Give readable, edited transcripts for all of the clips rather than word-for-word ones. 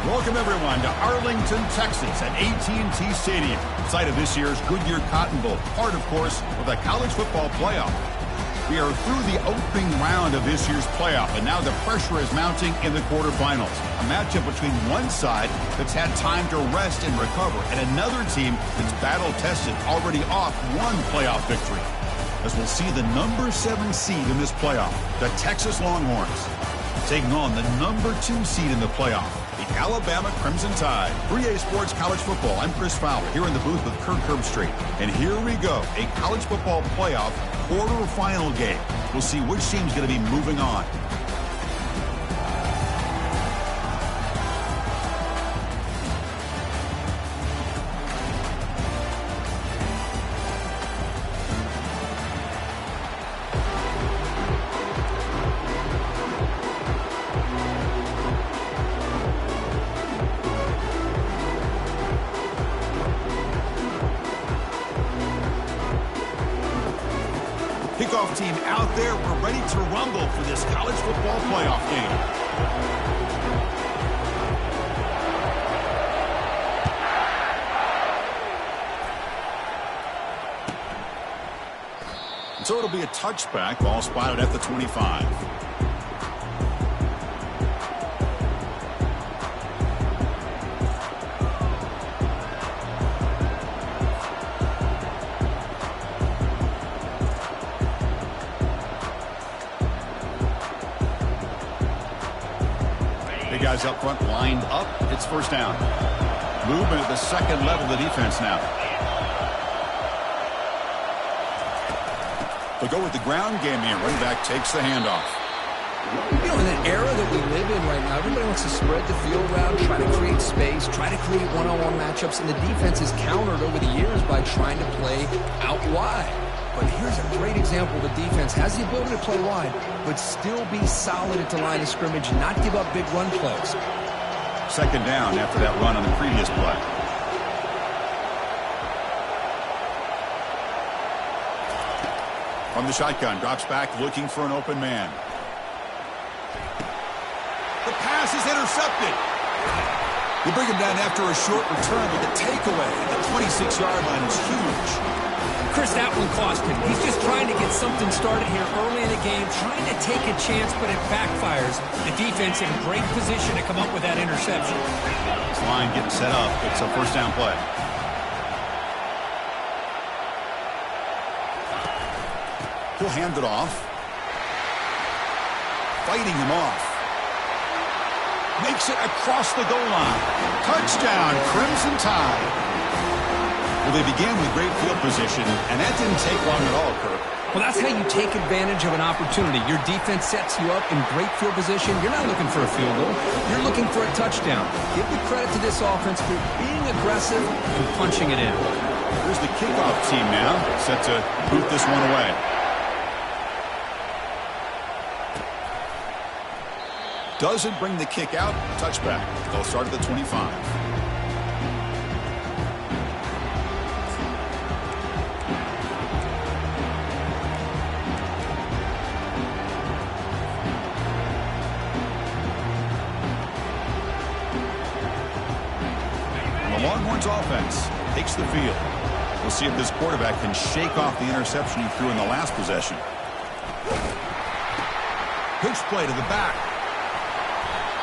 Welcome, everyone, to Arlington, Texas at AT&T Stadium, site of this year's Goodyear Cotton Bowl, part, of course, of the college football playoff. We are through the opening round of this year's playoff, and now the pressure is mounting in the quarterfinals. A matchup between one side that's had time to rest and recover, and another team that's battle-tested, already off one playoff victory. As we'll see the number 7 seed in this playoff, the Texas Longhorns, taking on the number 2 seed in the playoff, the Alabama Crimson Tide. 3A Sports College Football. I'm Chris Fowler here in the booth with Kirk Herbstreit. And here we go, a college football playoff quarterfinal game. We'll see which team's going to be moving on. Kickoff team out there. We're ready to rumble for this college football playoff game. So it'll be a touchback, ball spotted at the 25. Guys up front lined up. It's first down. Movement at the second level of the defense now. They'll go with the ground game here. Running back takes the handoff. You know, in the era that we live in right now, everybody wants to spread the field around, try to create space, try to create one-on-one matchups, and the defense is countered over the years by trying to play out wide. But here's a great example. The defense has the ability to play wide, but still be solid at the line of scrimmage and not give up big run plays. Second down after that run on the previous play. From the shotgun, drops back looking for an open man. The pass is intercepted. You bring him down after a short return with a takeaway. The 26-yard line is huge. Chris, that one cost him. He's just trying to get something started here early in the game, trying to take a chance, but it backfires. The defense in great position to come up with that interception. This line getting set up. It's a first down play. He'll hand it off. Fighting him off. Makes it across the goal line. Touchdown, Crimson Tide. Well, they began with great field position, and that didn't take long at all, Kirk. Well, that's how you take advantage of an opportunity. Your defense sets you up in great field position. You're not looking for a field goal. You're looking for a touchdown. Give the credit to this offense for being aggressive and punching it in. Here's the kickoff team now, set to boot this one away. Doesn't bring the kick out. Touchback. They'll start at the 25. Longhorns offense takes the field. We'll see if this quarterback can shake off the interception he threw in the last possession. Pitch play to the back.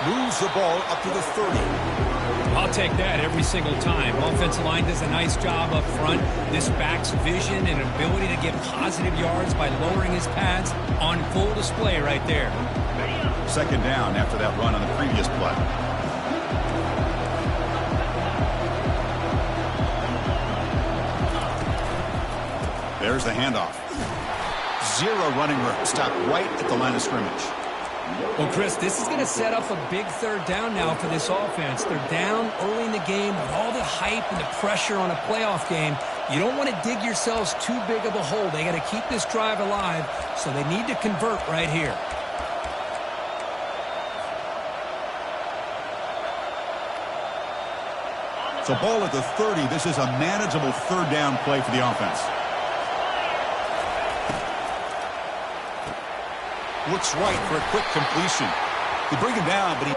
Moves the ball up to the 30. I'll take that every single time. Offensive line does a nice job up front. This back's vision and ability to get positive yards by lowering his pads on full display right there. Second down after that run on the previous play. There's the handoff. Zero running room. Stop right at the line of scrimmage. Well, Chris, this is going to set up a big third down now for this offense. They're down early in the game with all the hype and the pressure on a playoff game. You don't want to dig yourselves too big of a hole. They got to keep this drive alive, so they need to convert right here. So ball at the 30. This is a manageable third down play for the offense. Looks right for a quick completion. They bring him down, but he...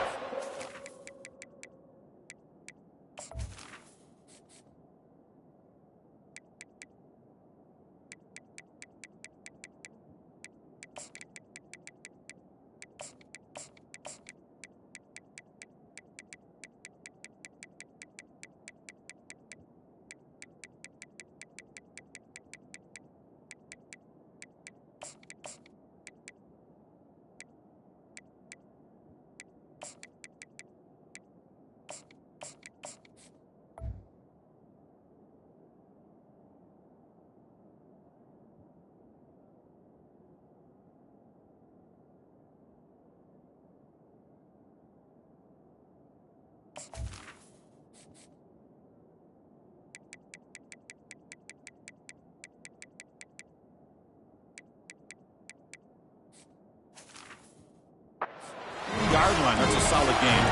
sideline. That's a solid game.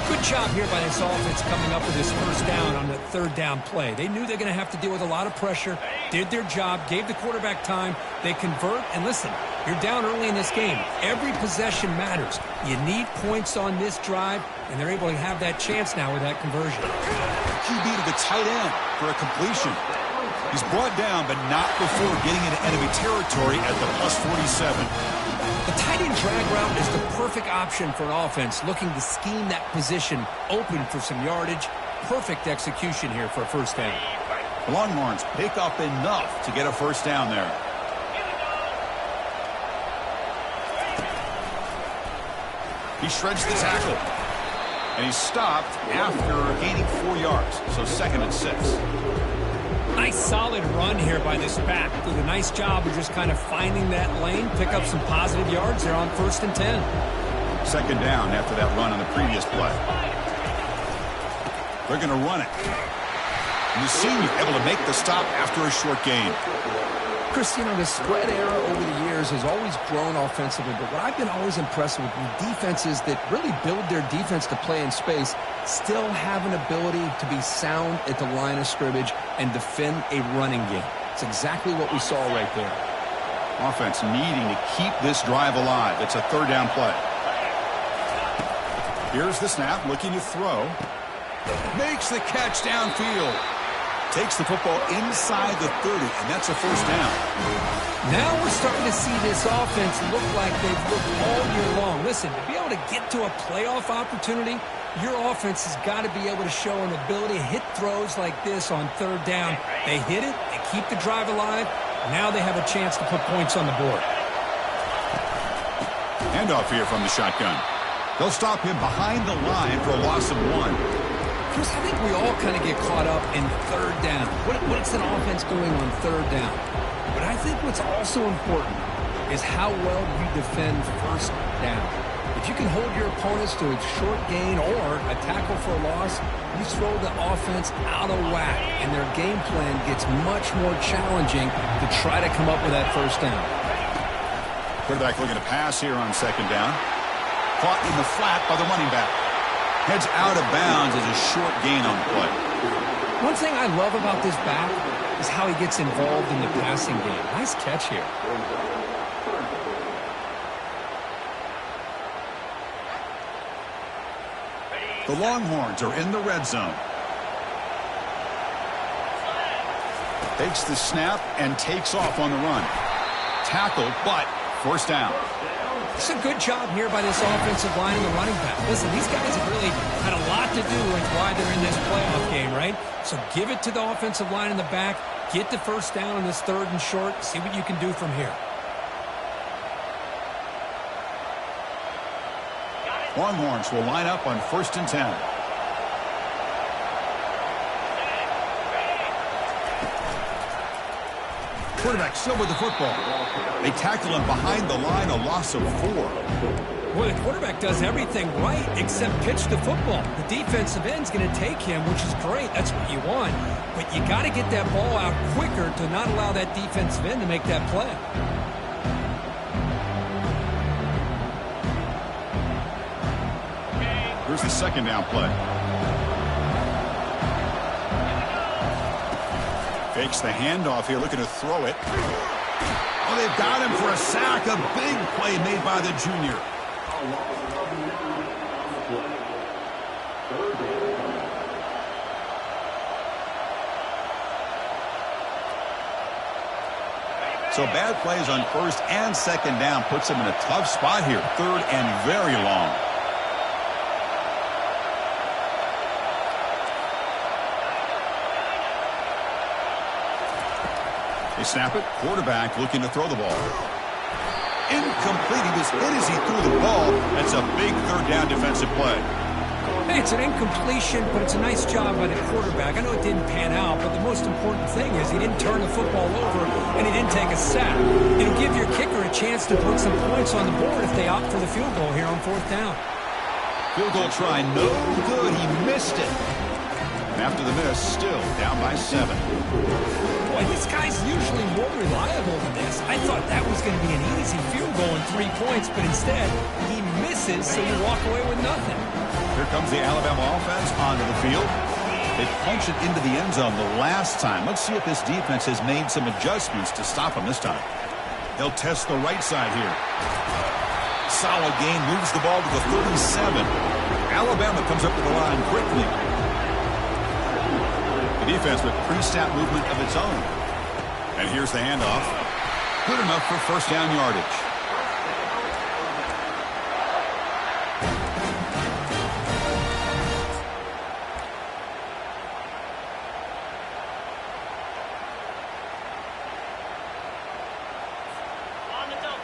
Good job here by this offense coming up with this first down on the third down play. They knew they're going to have to deal with a lot of pressure, did their job, gave the quarterback time. They convert, and listen, you're down early in this game. Every possession matters. You need points on this drive, and they're able to have that chance now with that conversion. QB to the tight end for a completion. He's brought down, but not before getting into enemy territory at the +47. The tight end drag route is the perfect option for an offense looking to scheme that position open for some yardage. Perfect execution here for a first down. The Longhorns pick up enough to get a first down there. He shreds the tackle. And he's stopped after gaining 4 yards. So 2nd and 6. Nice solid run here by this back. Did a nice job of just kind of finding that lane, pick up some positive yards there on 1st and 10. 2nd down after that run on the previous play. They're going to run it. And the senior able to make the stop after a short gain. Chris, you know, the spread era over the years has always grown offensively, but what I've been always impressed with defenses that really build their defense to play in space still have an ability to be sound at the line of scrimmage and defend a running game. It's exactly what we saw right there. Offense needing to keep this drive alive. It's a 3rd down play. Here's the snap, looking to throw. Makes the catch downfield. Takes the football inside the 30, and that's a first down. Now we're starting to see this offense look like they've looked all year long. Listen, to be able to get to a playoff opportunity, your offense has got to be able to show an ability to hit throws like this on 3rd down. They hit it, they keep the drive alive. Now they have a chance to put points on the board. Handoff here from the shotgun. They'll stop him behind the line for a loss of 1. Chris, I think we all kind of get caught up in 3rd down. What's an offense doing on 3rd down? But I think what's also important is how well you defend 1st down. If you can hold your opponents to a short gain or a tackle for a loss, you throw the offense out of whack, and their game plan gets much more challenging to try to come up with that first down. Quarterback looking to pass here on 2nd down. Caught in the flat by the running back. Heads out of bounds as a short gain on the play. One thing I love about this back is how he gets involved in the passing game. Nice catch here. The Longhorns are in the red zone. Takes the snap and takes off on the run. Tackled, but first down. It's a good job here by this offensive line and the running back. Listen, these guys have really had a lot to do with why they're in this playoff game, right? So give it to the offensive line in the back. Get the first down on this 3rd and short. See what you can do from here. Longhorns will line up on 1st and 10. Quarterback still with the football. They tackle him behind the line, a loss of 4. Well, the quarterback does everything right except pitch the football. The defensive end's going to take him, which is great. That's what you want. But you got to get that ball out quicker to not allow that defensive end to make that play. Here's the 2nd down play. Fakes the handoff here, looking to throw it. Oh, they've got him for a sack. A big play made by the junior. So bad plays on 1st and 2nd down puts him in a tough spot here. 3rd and very long. They snap it. Quarterback looking to throw the ball. Incomplete. He was hit as he threw the ball. That's a big 3rd down defensive play. Hey, it's an incompletion, but it's a nice job by the quarterback. I know it didn't pan out, but the most important thing is he didn't turn the football over and he didn't take a sack. It'll give your kicker a chance to put some points on the board if they opt for the field goal here on 4th down. Field goal try. No good. He missed it. After the miss, still down by 7. Boy, this guy's usually more reliable than this. I thought that was going to be an easy field goal and 3 points, but instead, he misses, so you walk away with nothing. Here comes the Alabama offense onto the field. They punched it into the end zone the last time. Let's see if this defense has made some adjustments to stop them this time. They'll test the right side here. Solid gain, moves the ball to the 37. Alabama comes up to the line quickly. The defense with pre-snap movement of its own. And here's the handoff. Good enough for first down yardage.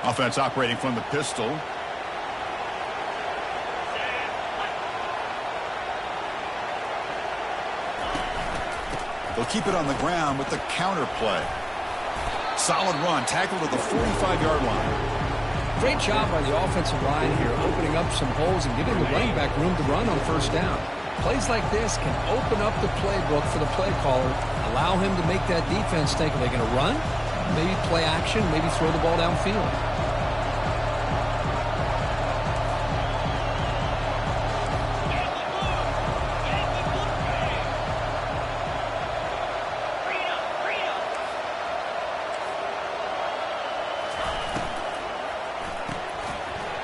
Offense operating from the pistol. They'll keep it on the ground with the counter play. Solid run, tackle to the 45-yard line. Great job by the offensive line here, opening up some holes and giving the running back room to run on first down. Plays like this can open up the playbook for the play caller, allow him to make that defense think, are they going to run? Maybe play action, maybe throw the ball downfield.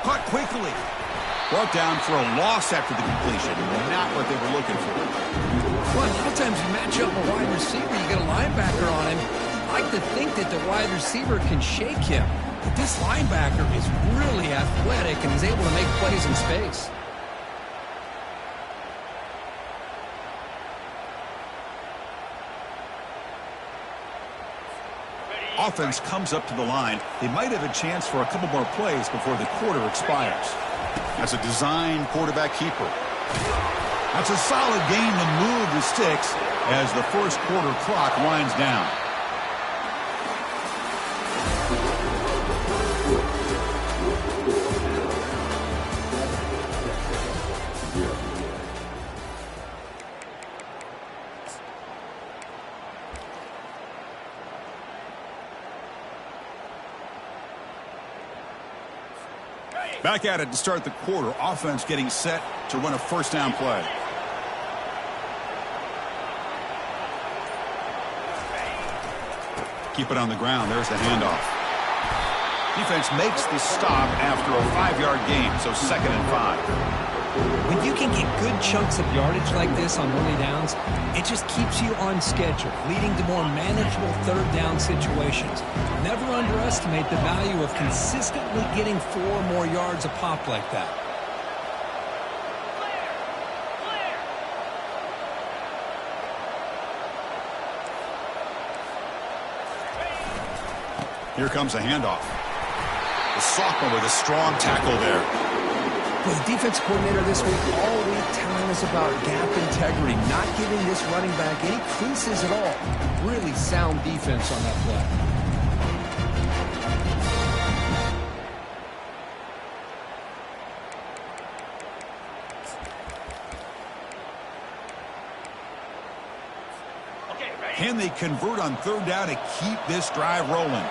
Caught quickly. Brought down for a loss after the completion. Not what they were looking for. Well, a lot of times you match up a wide receiver, you get a linebacker on him. I like to think that the wide receiver can shake him. But this linebacker is really athletic and is able to make plays in space. Offense comes up to the line. They might have a chance for a couple more plays before the quarter expires. That's a design quarterback keeper. That's a solid gain to move the sticks as the first quarter clock winds down. Back at it to start the quarter. Offense getting set to run a first down play. Keep it on the ground. There's the handoff. Defense makes the stop after a 5-yard gain, so 2nd and 5. When you can get good chunks of yardage like this on early downs, it just keeps you on schedule, leading to more manageable third down situations. Never underestimate the value of consistently getting 4 more yards a pop like that. Here comes a handoff. The sophomore with a strong tackle there. Well, the defense coordinator this week all week telling us about gap integrity, not giving this running back any creases at all. Really sound defense on that play. Can they convert on third down to keep this drive rolling?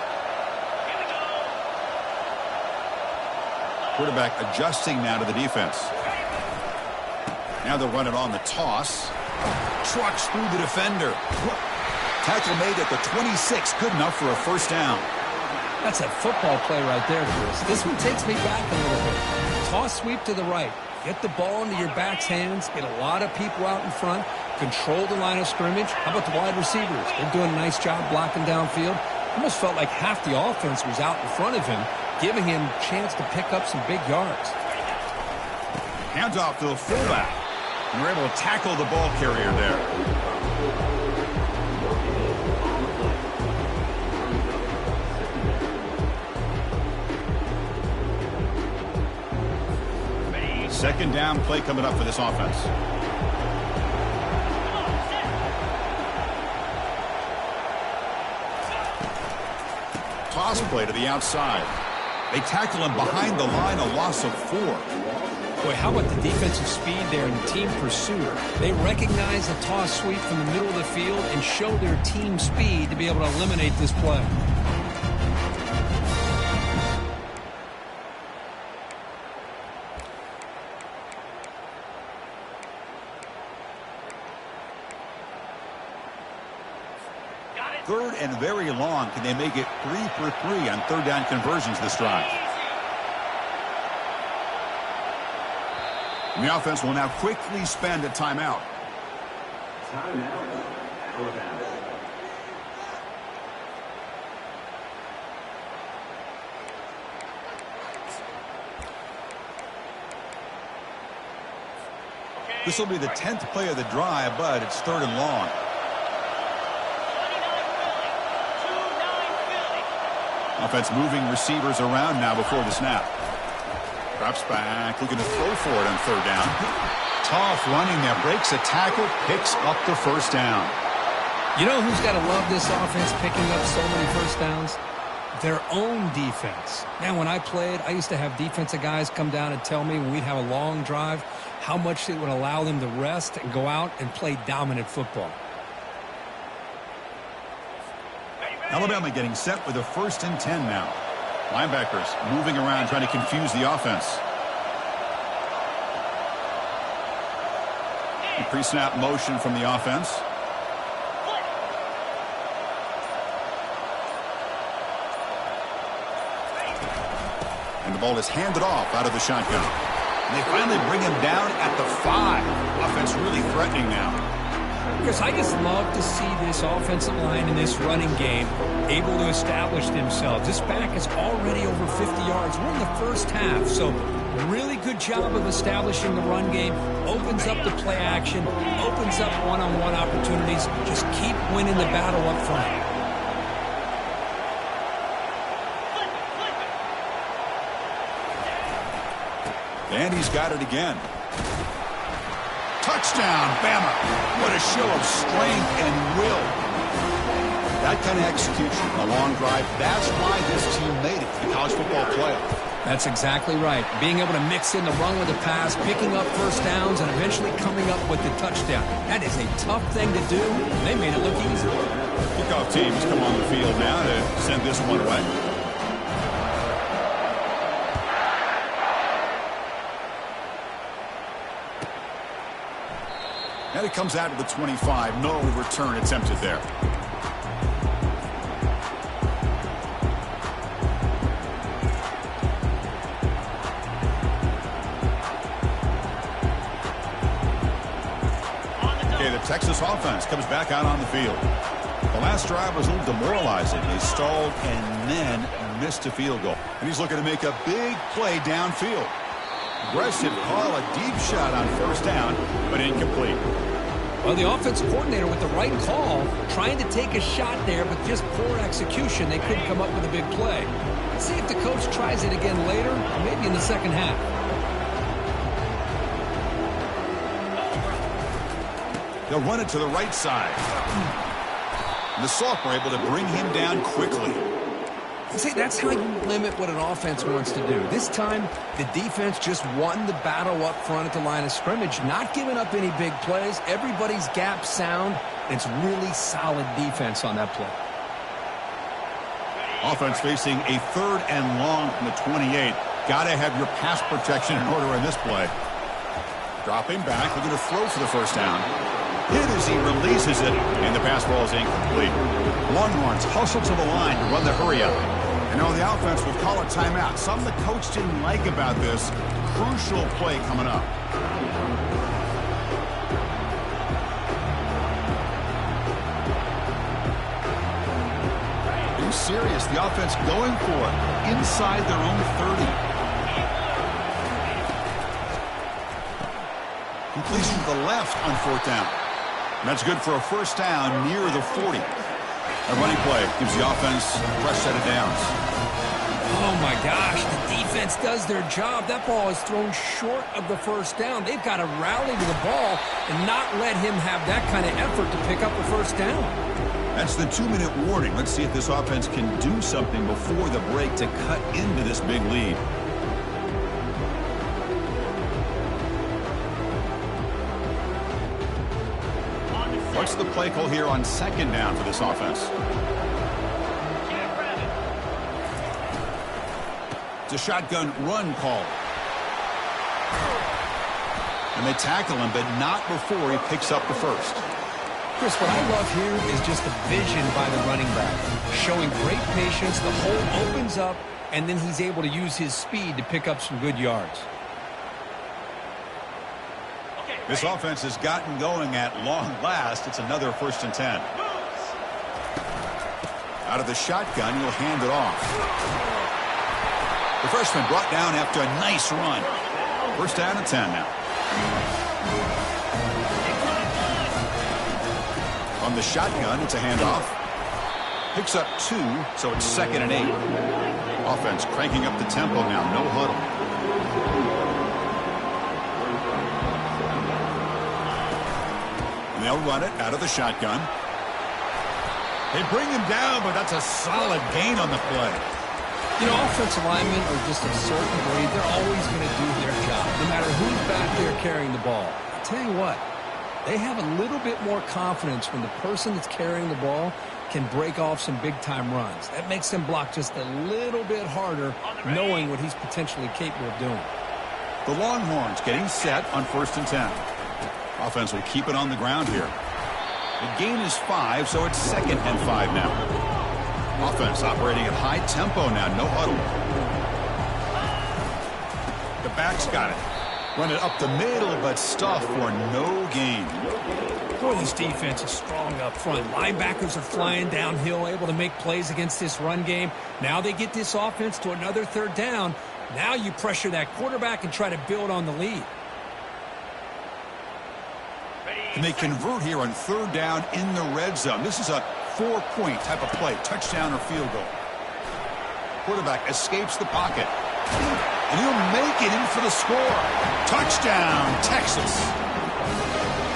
Quarterback adjusting now to the defense. Now they'll run it on the toss. Trucks through the defender. Tackle made at the 26. Good enough for a first down. That's a football play right there, Chris. This one takes me back a little bit. Toss sweep to the right. Get the ball into your back's hands. Get a lot of people out in front. Control the line of scrimmage. How about the wide receivers? They're doing a nice job blocking downfield. Almost felt like half the offense was out in front of him, giving him a chance to pick up some big yards. Hands off to the fullback. And we're able to tackle the ball carrier there. Second down play coming up for this offense. Toss play to the outside. They tackle him behind the line, a loss of 4. Boy, how about the defensive speed there and the team pursuit? They recognize a toss sweep from the middle of the field and show their team speed to be able to eliminate this play. Third and very long. Can they make it 3 for 3 on third down conversions this drive? And the offense will now quickly spend a timeout. This will be the 10th play of the drive, but it's third and long. Offense moving receivers around now before the snap. Drops back, looking to throw for it on third down. Tough running there, breaks a tackle, picks up the first down. You know who's got to love this offense picking up so many first downs? Their own defense. Man, when I played, I used to have defensive guys come down and tell me when we'd have a long drive how much it would allow them to rest and go out and play dominant football. Alabama getting set with a 1st and 10 now. Linebackers moving around trying to confuse the offense. The pre-snap motion from the offense. And the ball is handed off out of the shotgun. And they finally bring him down at the 5. Offense really threatening now. Chris, I just love to see this offensive line in this running game able to establish themselves. This back is already over 50 yards. We're in the first half, so really good job of establishing the run game. Opens up the play action, opens up one-on-one opportunities. Just keep winning the battle up front. And he's got it again. Touchdown, Bama. What a show of strength and will. That kind of execution, a long drive, that's why this team made it to the college football playoff. That's exactly right. Being able to mix in the run with the pass, picking up first downs, and eventually coming up with the touchdown. That is a tough thing to do. They made it look easy. Kickoff teams come on the field now to send this one away. And it comes out of the 25. No return attempted there. Okay, the Texas offense comes back out on the field. The last drive was a little demoralizing. They stalled and then missed a field goal. And he's looking to make a big play downfield. Aggressive call, a deep shot on first down, but incomplete. Well, the offensive coordinator with the right call, trying to take a shot there, but just poor execution. They couldn't come up with a big play. Let's see if the coach tries it again later, maybe in the second half. They'll run it to the right side. And the Sophomore able to bring him down quickly. See, that's how you limit what an offense wants to do. This time, the defense just won the battle up front at the line of scrimmage, not giving up any big plays. Everybody's gap sound. It's really solid defense on that play. Offense facing a 3rd and long from the 28. Got to have your pass protection in order in this play. Dropping back, looking to throw for the first down. Hit as he releases it, and the pass ball is incomplete. Longhorns hustle to the line to run the hurry up. And now the offense will call a timeout. Something the coach didn't like about this. Crucial play coming up. Are you serious? The offense going for it inside their own 30. Completion to the left on 4th down. And that's good for a first down near the 40. A running play gives the offense a fresh set of downs. Oh, my gosh. The defense does their job. That ball is thrown short of the first down. They've got to rally to the ball and not let him have that kind of effort to pick up the first down. That's the 2-minute warning. Let's see if this offense can do something before the break to cut into this big lead. What's the play call here on 2nd down for this offense? It's a shotgun run call. And they tackle him, but not before he picks up the first. Chris, what I love here is just the vision by the running back. Showing great patience, the hole opens up, and then he's able to use his speed to pick up some good yards. This offense has gotten going at long last. It's another 1st and 10. Out of the shotgun, he'll hand it off. The freshman brought down after a nice run. 1st down and 10 now. On the shotgun, it's a handoff. Picks up 2, so it's 2nd and 8. Offense cranking up the tempo now. No huddle. And they'll run it out of the shotgun. They bring him down, but that's a solid gain on the play. You know, offensive linemen are just a certain breed. They're always going to do their job, no matter who's back there carrying the ball. I'll tell you what, they have a little bit more confidence when the person that's carrying the ball can break off some big-time runs. That makes them block just a little bit harder, knowing what he's potentially capable of doing. The Longhorns getting set on 1st and 10. Offense will keep it on the ground here. The gain is 5, so it's 2nd and 5 now. Offense operating at high tempo now. No huddle. The back's got it. Run it up the middle, but stuff for no gain. Boy, this defense is strong up front. Linebackers are flying downhill, able to make plays against this run game. Now they get this offense to another 3rd down. Now you pressure that quarterback and try to build on the lead. And they convert here on 3rd down in the red zone. This is a 4-point type of play, touchdown or field goal. Quarterback escapes the pocket. And he'll make it in for the score. Touchdown, Texas.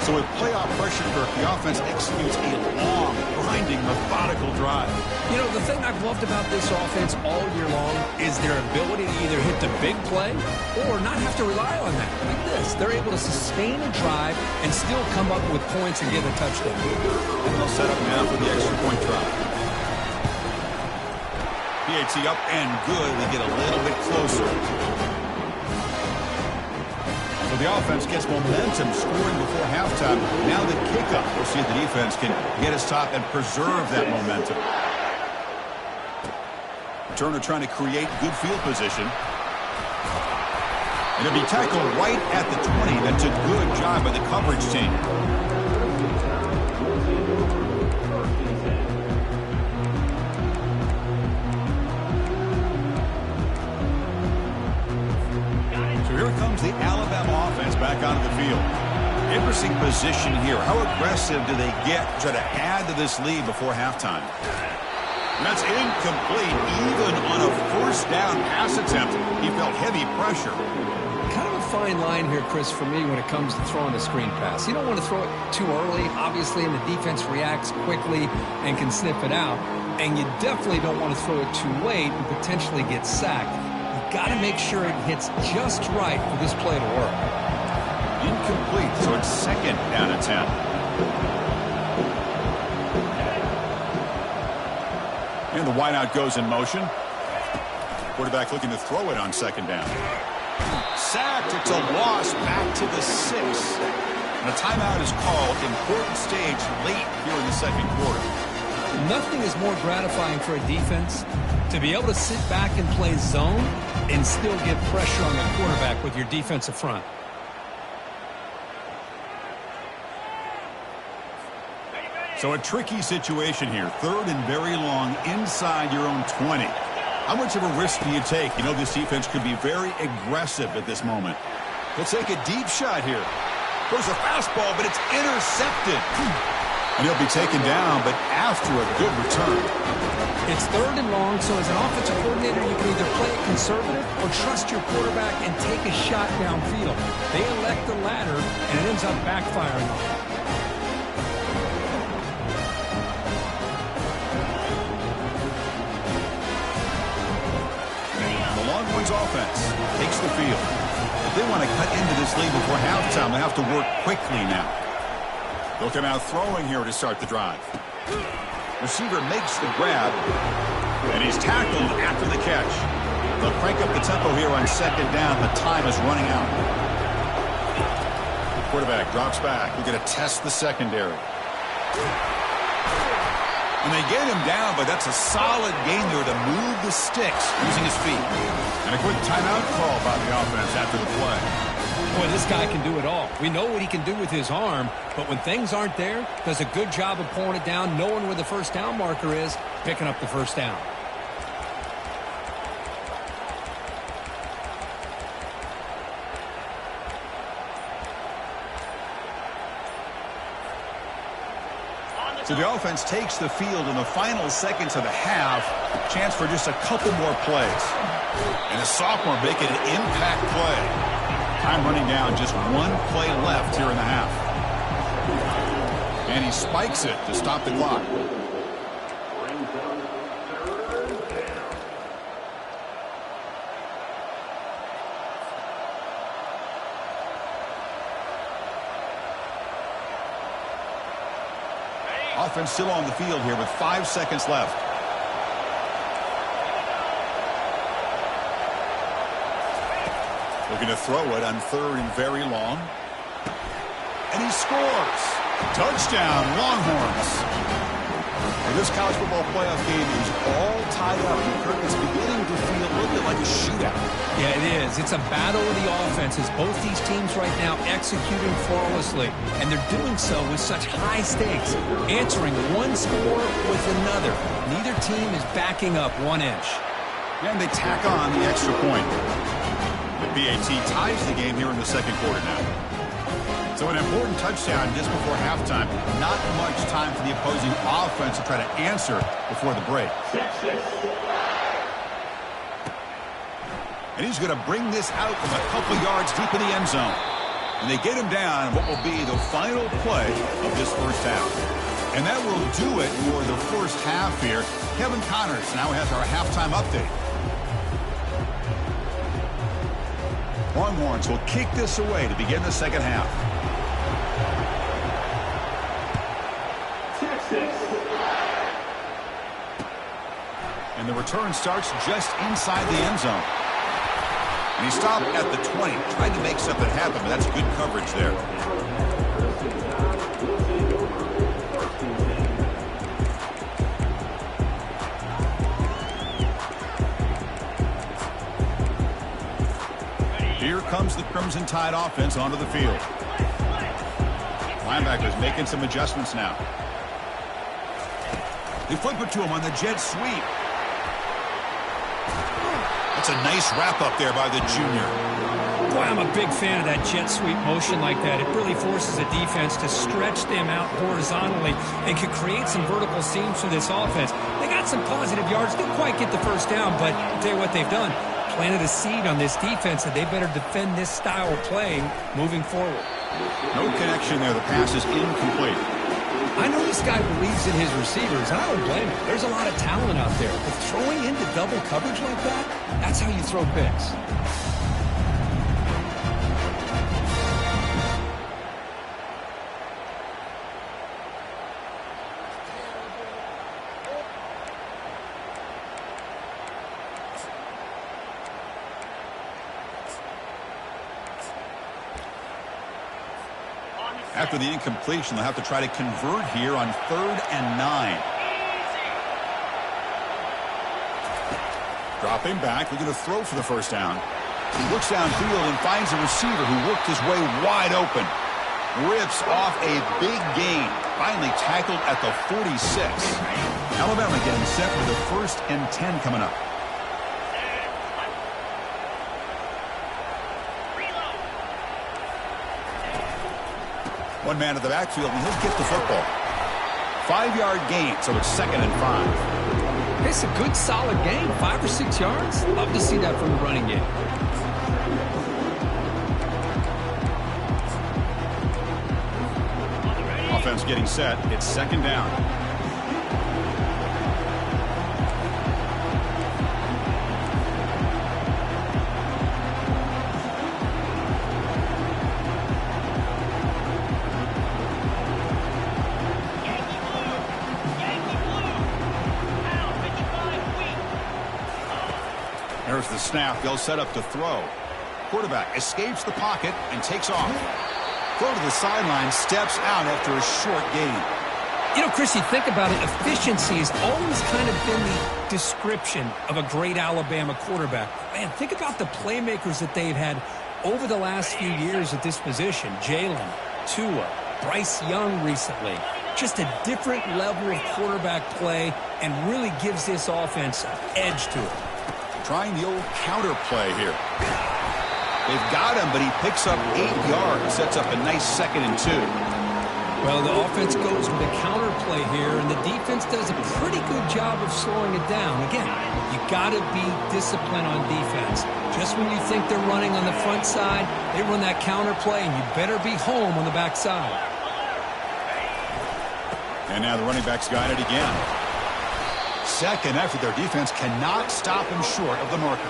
So with playoff pressure, Kirk, the offense executes a long, grinding, methodical drive. You know, the thing I've loved about this offense all year long is their ability to either hit the big play or not have to rely on that. Like this, they're able to sustain a drive and still come up with points and get a touchdown. And they'll set up now for the extra point drive. PAT up and good. They get a little bit closer. So the offense gets momentum, scoring before halftime. Now the kickoff. We'll see if the defense can get his top and preserve that momentum. Turner trying to create good field position. And it'll be tackled right at the 20. That's a good job by the coverage team. Here comes the Alabama offense back onto the field. Interesting position here. How aggressive do they get to try to add to this lead before halftime? And that's incomplete. Even on a 1st down pass attempt, he felt heavy pressure. Kind of a fine line here, Chris, for me when it comes to throwing a screen pass. You don't want to throw it too early, obviously, and the defense reacts quickly and can sniff it out. And you definitely don't want to throw it too late and potentially get sacked. Got to make sure it hits just right for this play to work. Incomplete, so it's 2nd down and 10. And the wideout goes in motion. Quarterback looking to throw it on 2nd down. Sacked, it's a loss back to the 6. And a timeout is called. Important stage late here in the 2nd quarter. Nothing is more gratifying for a defense to be able to sit back and play zone and still get pressure on the quarterback with your defensive front. So a tricky situation here. 3rd and very long inside your own 20. How much of a risk do you take? You know this defense could be very aggressive at this moment. He'll take a deep shot here. Goes a fastball, but it's intercepted. And he'll be taken down, but after a good return. It's 3rd and long, so as an offensive coordinator, you can either play it conservative or trust your quarterback and take a shot downfield. They elect the latter, and it ends up backfiring on them. Oakland's offense takes the field. If they want to cut into this lead before halftime, they have to work quickly now. They'll come out throwing here to start the drive. Receiver makes the grab, and he's tackled after the catch. They'll crank up the tempo here on second down. The time is running out. Quarterback drops back. We're going to test the secondary. And they get him down, but that's a solid gain there to move the sticks using his feet. And a quick timeout call by the offense after the play. Boy, this guy can do it all. We know what he can do with his arm, but when things aren't there, does a good job of pulling it down, knowing where the first down marker is, picking up the first down. So the offense takes the field in the final seconds of the half. Chance for just a couple more plays. And a sophomore making an impact play. Time running down, just one play left here in the half. And he spikes it to stop the clock. Offense still on the field here with 5 seconds left. Looking to throw it on 3rd and very long. And he scores. Touchdown, Longhorns. And this college football playoff game is all tied up. Kirk, is beginning to feel a little bit like a shootout. Yeah, it is. It's a battle of the offenses. Both these teams right now executing flawlessly, and they're doing so with such high stakes, answering one score with another. Neither team is backing up 1 inch. And they tack on the extra point. The BAT ties the game here in the second quarter now. So an important touchdown just before halftime. Not much time for the opposing offense to try to answer before the break. And he's going to bring this out from a couple yards deep in the end zone. And they get him down in what will be the final play of this first half. And that will do it for the first half here. Kevin Connors now has our halftime update. Longhorns will kick this away to begin the second half. And the return starts just inside the end zone. And he stopped at the 20, tried to make something happen, but that's good coverage there. Here comes the Crimson Tide offense onto the field. Linebackers making some adjustments now. They flip it to him on the jet sweep. That's a nice wrap-up there by the junior. Boy, I'm a big fan of that jet sweep motion like that. It really forces a defense to stretch them out horizontally and can create some vertical seams for this offense. They got some positive yards. Didn't quite get the first down, but I'll tell you what they've done. Planted a seed on this defense that they better defend this style of play moving forward. No connection there. The pass is incomplete. I know this guy believes in his receivers, and I don't blame him. There's a lot of talent out there. But throwing into double coverage like that, that's how you throw picks. After the incompletion, they'll have to try to convert here on 3rd and 9. Dropping back, looking to throw for the first down. He looks downfield and finds a receiver who worked his way wide open. Rips off a big gain. Finally tackled at the 46. Alabama getting set for the 1st and 10 coming up. One man at the backfield, and he'll get the football. 5-yard gain, so it's 2nd and 5. It's a good, solid game. 5 or 6 yards. Love to see that from the running game. Offense getting set. It's 2nd down. There's the snap. They'll set up to throw. Quarterback escapes the pocket and takes off. Throw to the sideline, steps out after a short gain. You know, Chris, you think about it, efficiency has always kind of been the description of a great Alabama quarterback. Man, think about the playmakers that they've had over the last few years at this position. Jalen, Tua, Bryce Young recently. Just a different level of quarterback play and really gives this offense an edge to it. Trying the old counter play here. They've got him, but he picks up 8 yards. Sets up a nice 2nd and 2. Well, the offense goes with a counter play here, and the defense does a pretty good job of slowing it down. Again, you got to be disciplined on defense. Just when you think they're running on the front side, they run that counter play, and you better be home on the back side. And now the running back's got it again. Second effort, their defense cannot stop him short of the marker.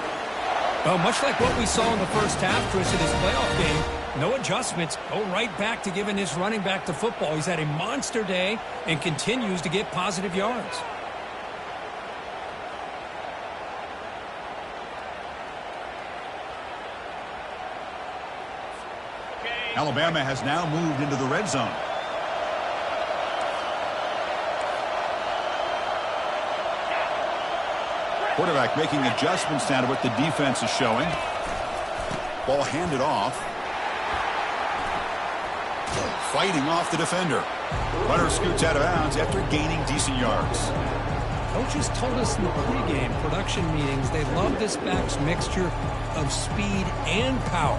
Well, much like what we saw in the first half, Chris, of this playoff game, no adjustments. Go right back to giving this running back the football. He's had a monster day and continues to get positive yards. Alabama has now moved into the red zone. Quarterback making adjustments now to what the defense is showing. Ball handed off. Fighting off the defender. Runner scoots out of bounds after gaining decent yards. Coaches told us in the pregame production meetings they love this back's mixture of speed and power.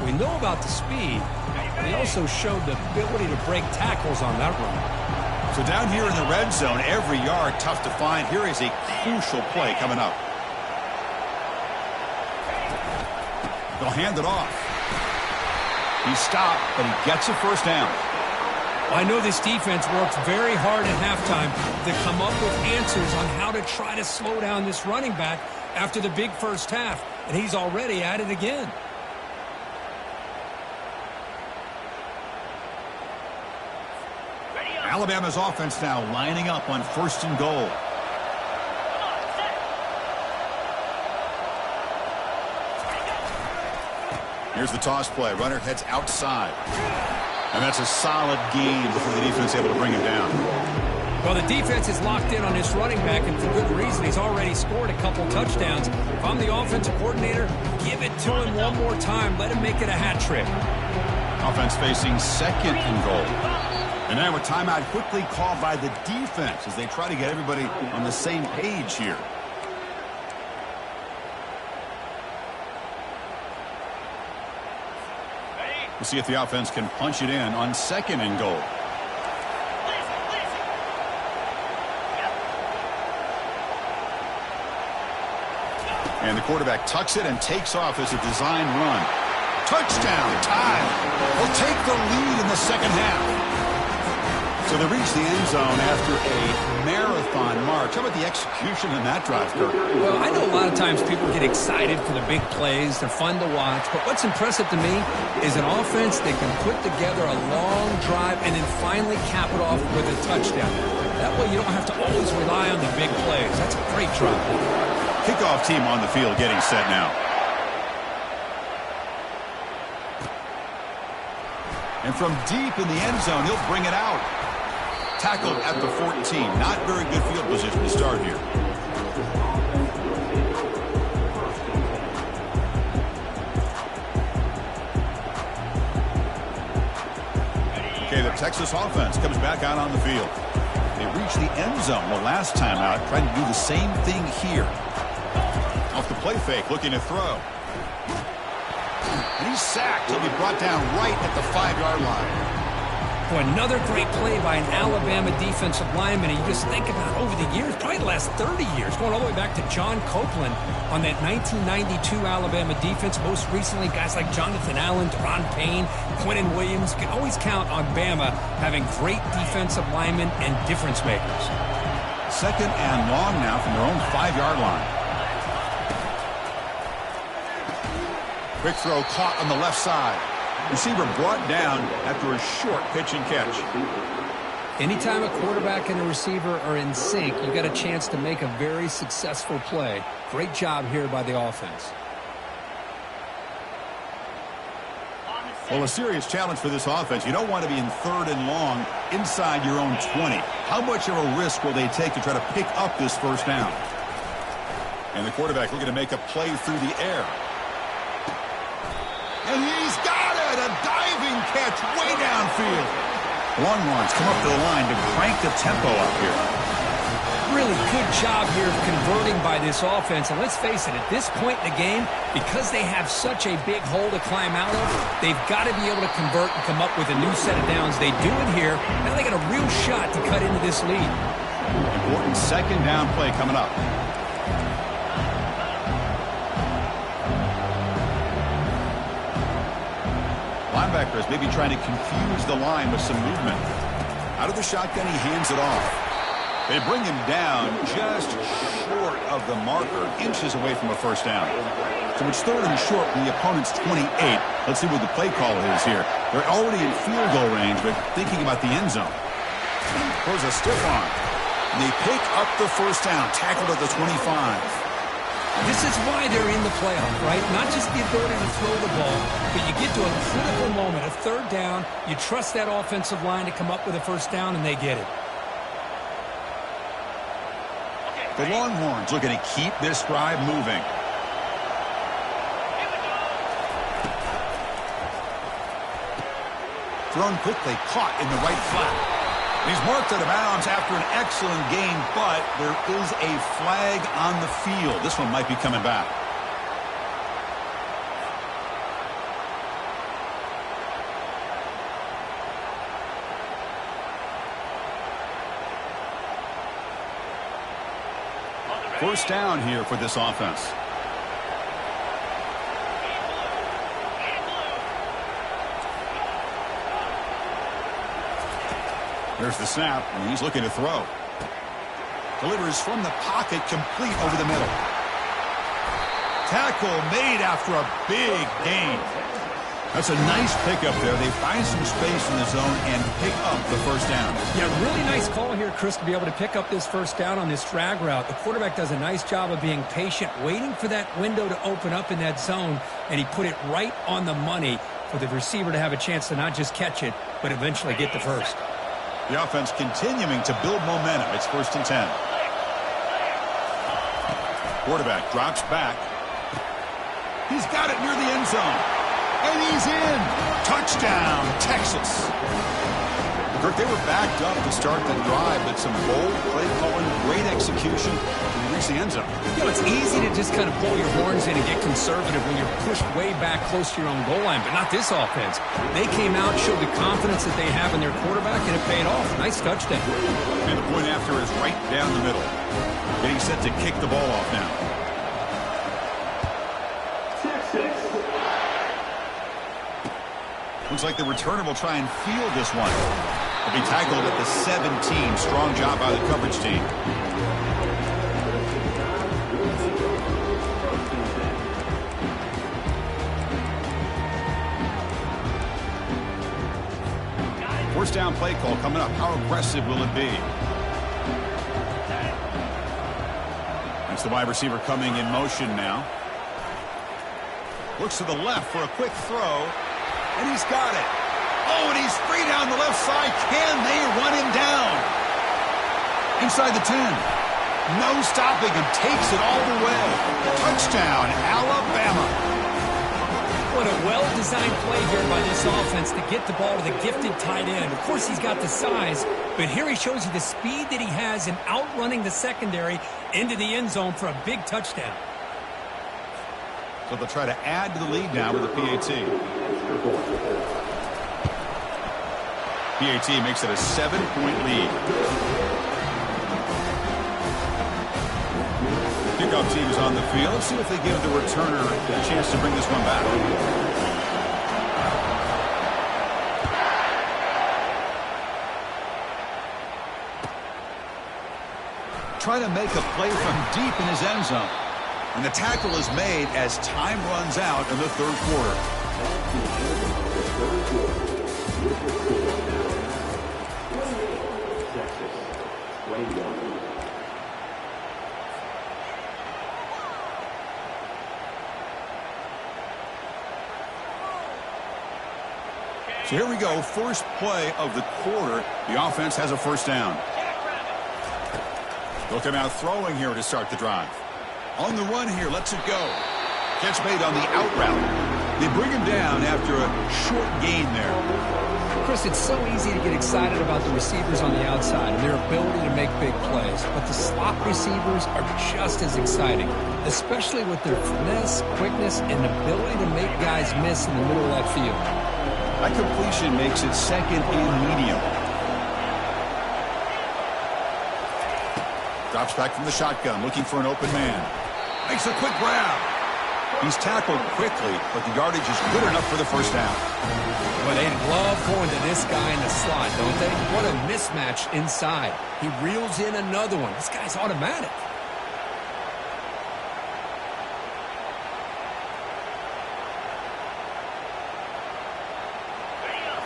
We know about the speed, but he also showed the ability to break tackles on that run. So down here in the red zone, every yard tough to find. Here is a crucial play coming up. They'll hand it off. He stopped, but he gets a first down. I know this defense works very hard at halftime to come up with answers on how to try to slow down this running back after the big first half, and he's already at it again. Alabama's offense now lining up on 1st and goal. Here's the toss play. Runner heads outside. And that's a solid gain before the defense is able to bring him down. Well, the defense is locked in on this running back, and for good reason. He's already scored a couple touchdowns. If I'm the offensive coordinator, give it to him one more time. Let him make it a hat trick. Offense facing 2nd and goal. And now a timeout quickly called by the defense as they try to get everybody on the same page here. We'll see if the offense can punch it in on 2nd and goal. And the quarterback tucks it and takes off as a design run. Touchdown, tie. They'll take the lead in the second half. So they reach the end zone after a marathon march. How about the execution in that drive, Kirk? Well, I know a lot of times people get excited for the big plays. They're fun to watch. But what's impressive to me is an offense that can put together a long drive and then finally cap it off with a touchdown. That way you don't have to always rely on the big plays. That's a great drive. Kickoff team on the field getting set now. And from deep in the end zone, he'll bring it out. Tackled at the 14. Not very good field position to start here. Okay, the Texas offense comes back out on the field. They reach the end zone the last time out, trying to do the same thing here. Off the play fake, looking to throw. And he's sacked. He'll be brought down right at the 5-yard line. Boy, another great play by an Alabama defensive lineman. And you just think about over the years, probably the last 30 years, going all the way back to John Copeland on that 1992 Alabama defense. Most recently, guys like Jonathan Allen, Deron Payne, Quentin Williams. You can always count on Bama having great defensive linemen and difference makers. 2nd and long now from their own 5-yard line. Quick throw caught on the left side. Receiver brought down after a short pitch and catch. Anytime a quarterback and a receiver are in sync, you got a chance to make a very successful play. Great job here by the offense. Well, a serious challenge for this offense. You don't want to be in 3rd and long inside your own 20. How much of a risk will they take to try to pick up this first down? And the quarterback looking to make a play through the air. And he's got it! A diving catch way downfield. Longhorns come up to the line to crank the tempo up here. Really good job here of converting by this offense. And let's face it, at this point in the game, because they have such a big hole to climb out of, they've got to be able to convert and come up with a new set of downs. They do it here. Now they got a real shot to cut into this lead. Important 2nd down play coming up. Linebacker is maybe trying to confuse the line with some movement. Out of the shotgun, he hands it off. They bring him down just short of the marker, inches away from a first down. So it's 3rd and short from the opponent's 28. Let's see what the play call is here. They're already in field goal range, but thinking about the end zone. Throws a stiff arm. And they pick up the first down, tackled at the 25. This is why they're in the playoff, right? Not just the ability to throw the ball, but you get to a critical moment, a 3rd down. You trust that offensive line to come up with a first down, and they get it. The Longhorns looking to keep this drive moving. Thrown quickly, caught in the right flat. He's marked out of bounds after an excellent game, but there is a flag on the field. This one might be coming back. First down here for this offense. There's the snap, and he's looking to throw. Delivers from the pocket, complete over the middle. Tackle made after a big gain. That's a nice pickup there. They find some space in the zone and pick up the first down. Yeah, really nice call here, Chris, to be able to pick up this first down on this drag route. The quarterback does a nice job of being patient, waiting for that window to open up in that zone, and he put it right on the money for the receiver to have a chance to not just catch it, but eventually get the first. The offense continuing to build momentum. It's 1st and 10. Quarterback drops back. He's got it near the end zone. And he's in. Touchdown, Texas. Kirk, they were backed up to start the drive, but some bold play calling, great execution, and reach the end zone. You know, it's easy to just kind of pull your horns in and get conservative when you're pushed way back close to your own goal line, but not this offense. They came out, showed the confidence that they have in their quarterback, and it paid off. Nice touchdown. And the point after is right down the middle. Getting set to kick the ball off now. Looks like the returner will try and field this one. He'll be tackled at the 17. Strong job by the coverage team. First down play call coming up. How aggressive will it be? That's the wide receiver coming in motion now. Looks to the left for a quick throw. And he's got it. Oh, and he's free down the left side. Can they run him down? Inside the 10. No stopping him. Takes it all the way. Touchdown, Alabama. What a well-designed play here by this offense to get the ball to the gifted tight end. Of course, he's got the size, but here he shows you the speed that he has in outrunning the secondary into the end zone for a big touchdown. So they'll try to add to the lead now with a PAT. PAT makes it a 7-point lead. Kickoff team is on the field. Let's see if they give the returner a chance to bring this one back. Try to make a play from deep in his end zone. And the tackle is made as time runs out in the third quarter. So here we go, first play of the quarter. The offense has a first down. They'll come out throwing here to start the drive. On the run here, lets it go. Catch made on the out route. They bring him down after a short gain there. Chris, it's so easy to get excited about the receivers on the outside and their ability to make big plays. But the slot receivers are just as exciting, especially with their finesse, quickness, and ability to make guys miss in the middle of that field. That completion makes it second and medium. Drops back from the shotgun, looking for an open man. Makes a quick grab. He's tackled quickly, but the yardage is good enough for the first down. Well, they love going to this guy in the slot, don't they? What a mismatch inside. He reels in another one. This guy's automatic.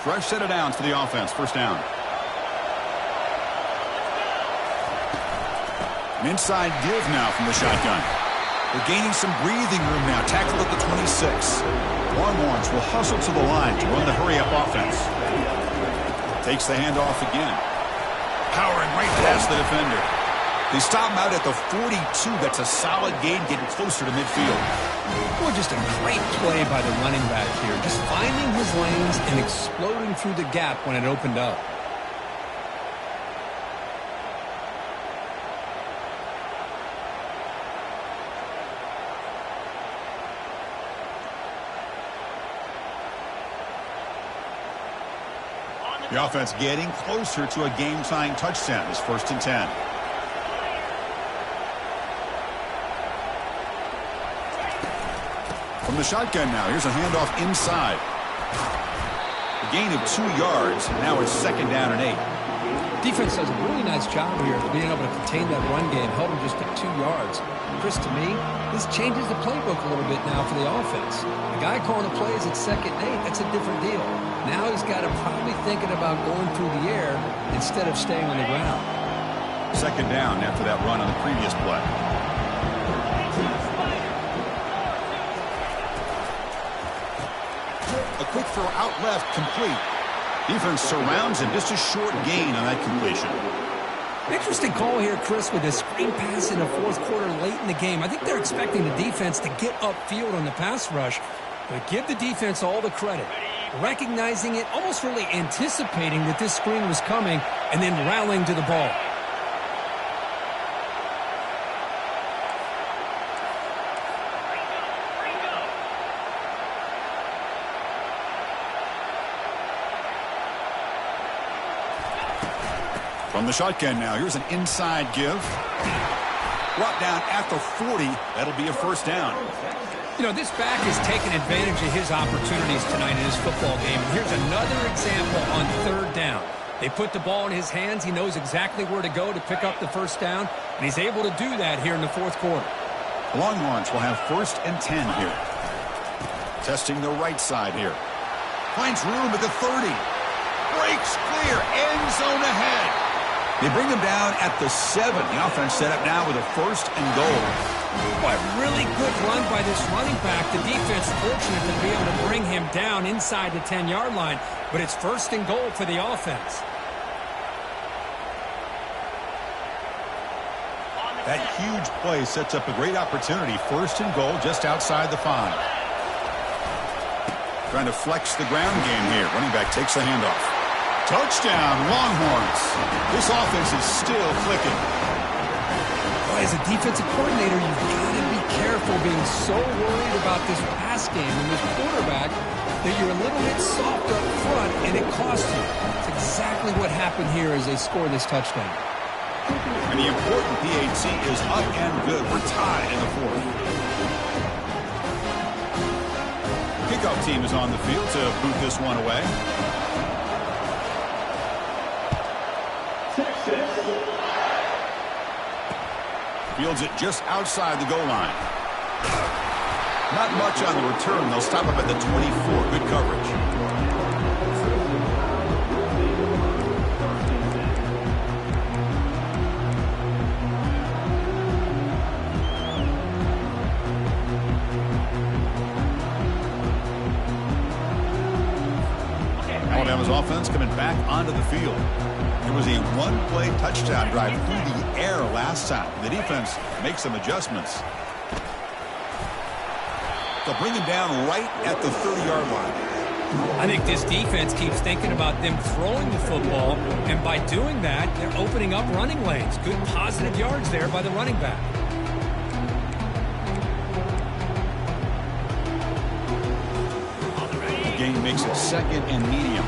Fresh set of downs for the offense. First down. An inside give now from the shotgun. They're gaining some breathing room now. Tackled at the 26. Longhorns will hustle to the line to run the hurry-up offense. Takes the handoff again. Powering right past the defender. They stop him out at the 42. That's a solid gain, getting closer to midfield. Well, just a great play by the running back here. Just finding his lanes and exploding through the gap when it opened up. The offense getting closer to a game-tying touchdown. It's 1st and 10. From the shotgun now, here's a handoff inside. A gain of 2 yards. Now it's 2nd down and 8. Defense does a really nice job here of being able to contain that run game, held him just at 2 yards. Chris, to me, this changes the playbook a little bit now for the offense. The guy calling the plays at 2nd and 8, that's a different deal. Now he's got to probably thinking about going through the air instead of staying on the ground. 2nd down after that run on the previous play. A quick throw out left, complete. Defense surrounds him, just a short gain on that completion. Interesting call here, Chris, with a screen pass in the 4th quarter late in the game. I think they're expecting the defense to get upfield on the pass rush, but give the defense all the credit. Recognizing it, almost really anticipating that this screen was coming, and then rallying to the ball. From the shotgun now, here's an inside give. Brought down at the 40. That'll be a first down. You know, this back is taking advantage of his opportunities tonight in his football game. And here's another example on 3rd down. They put the ball in his hands. He knows exactly where to go to pick up the first down, and he's able to do that here in the 4th quarter. Longhorns will have 1st and 10 here. Testing the right side here. Finds room at the 30. Breaks clear. End zone ahead. They bring him down at the 7. The offense set up now with a 1st and goal. But really good run by this running back. The defense fortunate to be able to bring him down inside the 10-yard line. But it's 1st and goal for the offense. That huge play sets up a great opportunity. 1st and goal just outside the 5. Trying to flex the ground game here. Running back takes the handoff. Touchdown, Longhorns. This offense is still clicking. Well, as a defensive coordinator, you've got to be careful being so worried about this pass game and this quarterback that you're a little bit soft up front, and it costs you. That's exactly what happened here as they score this touchdown. And the important PAT is up and good. We're tied in the 4th. Kickoff team is on the field to boot this one away. Fields it just outside the goal line. Not much on the return. They'll stop up at the 24. Good coverage. This offense coming back onto the field. It was a one-play touchdown drive through the air last time. The defense makes some adjustments. They'll bring him down right at the 30-yard line. I think this defense keeps thinking about them throwing the football, and by doing that, they're opening up running lanes. Good positive yards there by the running back. The game makes it second and medium.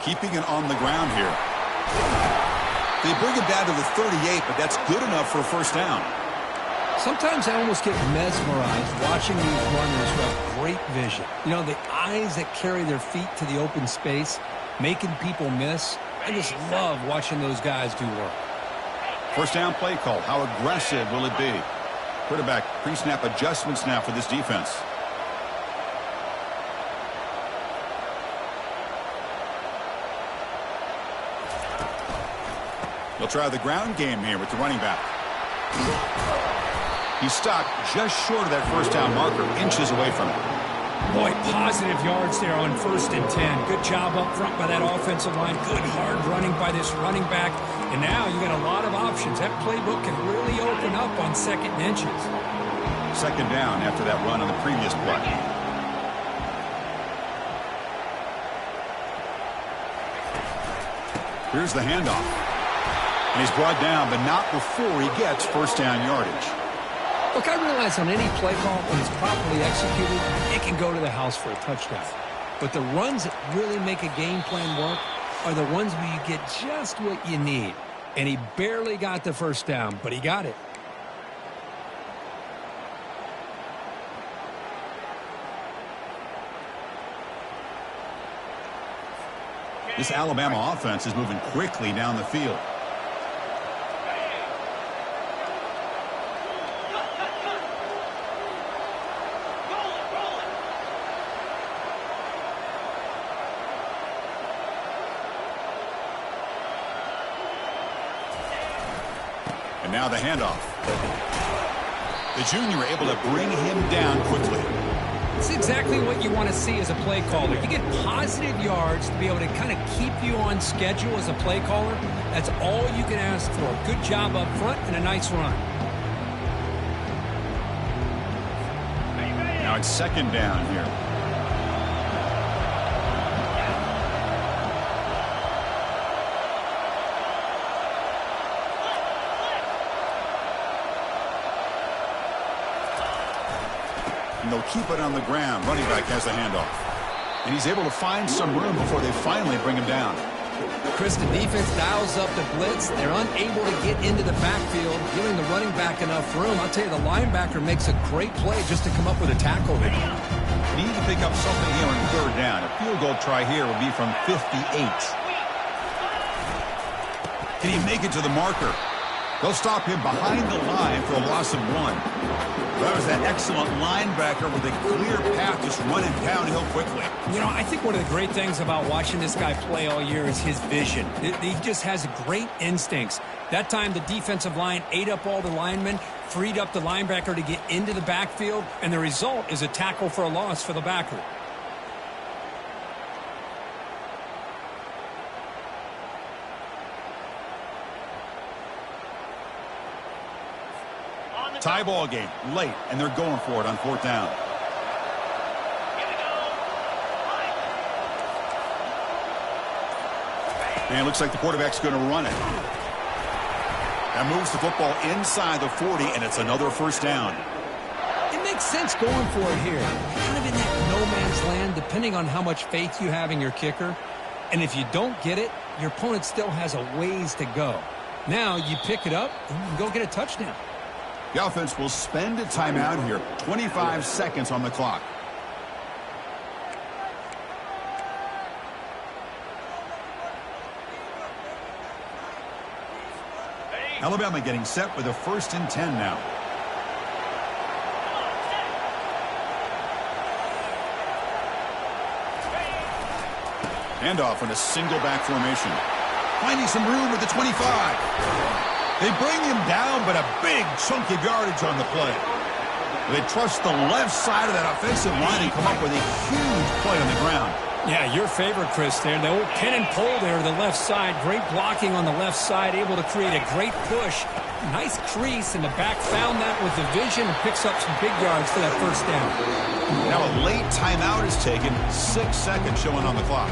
Keeping it on the ground here. They bring him down to the 38, but that's good enough for a first down. Sometimes I almost get mesmerized watching these runners who have great vision. You know, the eyes that carry their feet to the open space, making people miss. I just love watching those guys do work. First down play call. How aggressive will it be? Quarterback pre-snap adjustments now for this defense. They'll try the ground game here with the running back. He's stopped just short of that first down marker, inches away from it. Boy, positive yards there on 1st and 10. Good job up front by that offensive line. Good hard running by this running back. And now you got a lot of options. That playbook can really open up on 2nd and inches. Second down after that run on the previous play. Here's the handoff. And he's brought down, but not before he gets first down yardage. Look, I realize on any play call, when it's properly executed, it can go to the house for a touchdown. But the runs that really make a game plan work are the ones where you get just what you need. And he barely got the first down, but he got it. This Alabama offense is moving quickly down the field. And now the handoff. The junior able to bring him down quickly. It's exactly what you want to see as a play caller. You get positive yards to be able to kind of keep you on schedule as a play caller. That's all you can ask for. Good job up front and a nice run. Now it's second down here. And they'll keep it on the ground. Running back has the handoff. And he's able to find some room before they finally bring him down. Chris, the defense dials up the blitz. They're unable to get into the backfield, giving the running back enough room. I'll tell you, the linebacker makes a great play just to come up with a tackle there. Need to pick up something here on third down. A field goal try here will be from 58. Can he make it to the marker? They'll stop him behind the line for a loss of 1. That was that excellent linebacker with a clear path just running downhill quickly. You know, I think one of the great things about watching this guy play all year is his vision. He just has great instincts. That time the defensive line ate up all the linemen, freed up the linebacker to get into the backfield, and the result is a tackle for a loss for the backer. Tie ball game, late, and they're going for it on fourth down. And it looks like the quarterback's going to run it. That moves the football inside the 40, and it's another first down. It makes sense going for it here. Kind of in that no man's land, depending on how much faith you have in your kicker. And if you don't get it, your opponent still has a ways to go. Now you pick it up and you can go get a touchdown. The offense will spend a timeout here. 25 seconds on the clock. Alabama getting set with a 1st and 10 now. Handoff in a single back formation. Finding some room at the 25. They bring him down, but a big chunk of yardage on the play. They trust the left side of that offensive line and come up with a huge play on the ground. Yeah, your favorite, Chris, there. The old pin and pull there, the left side. Great blocking on the left side, able to create a great push. Nice crease, and the back found that with the vision and picks up some big yards for that first down. Now a late timeout is taken. 6 seconds showing on the clock.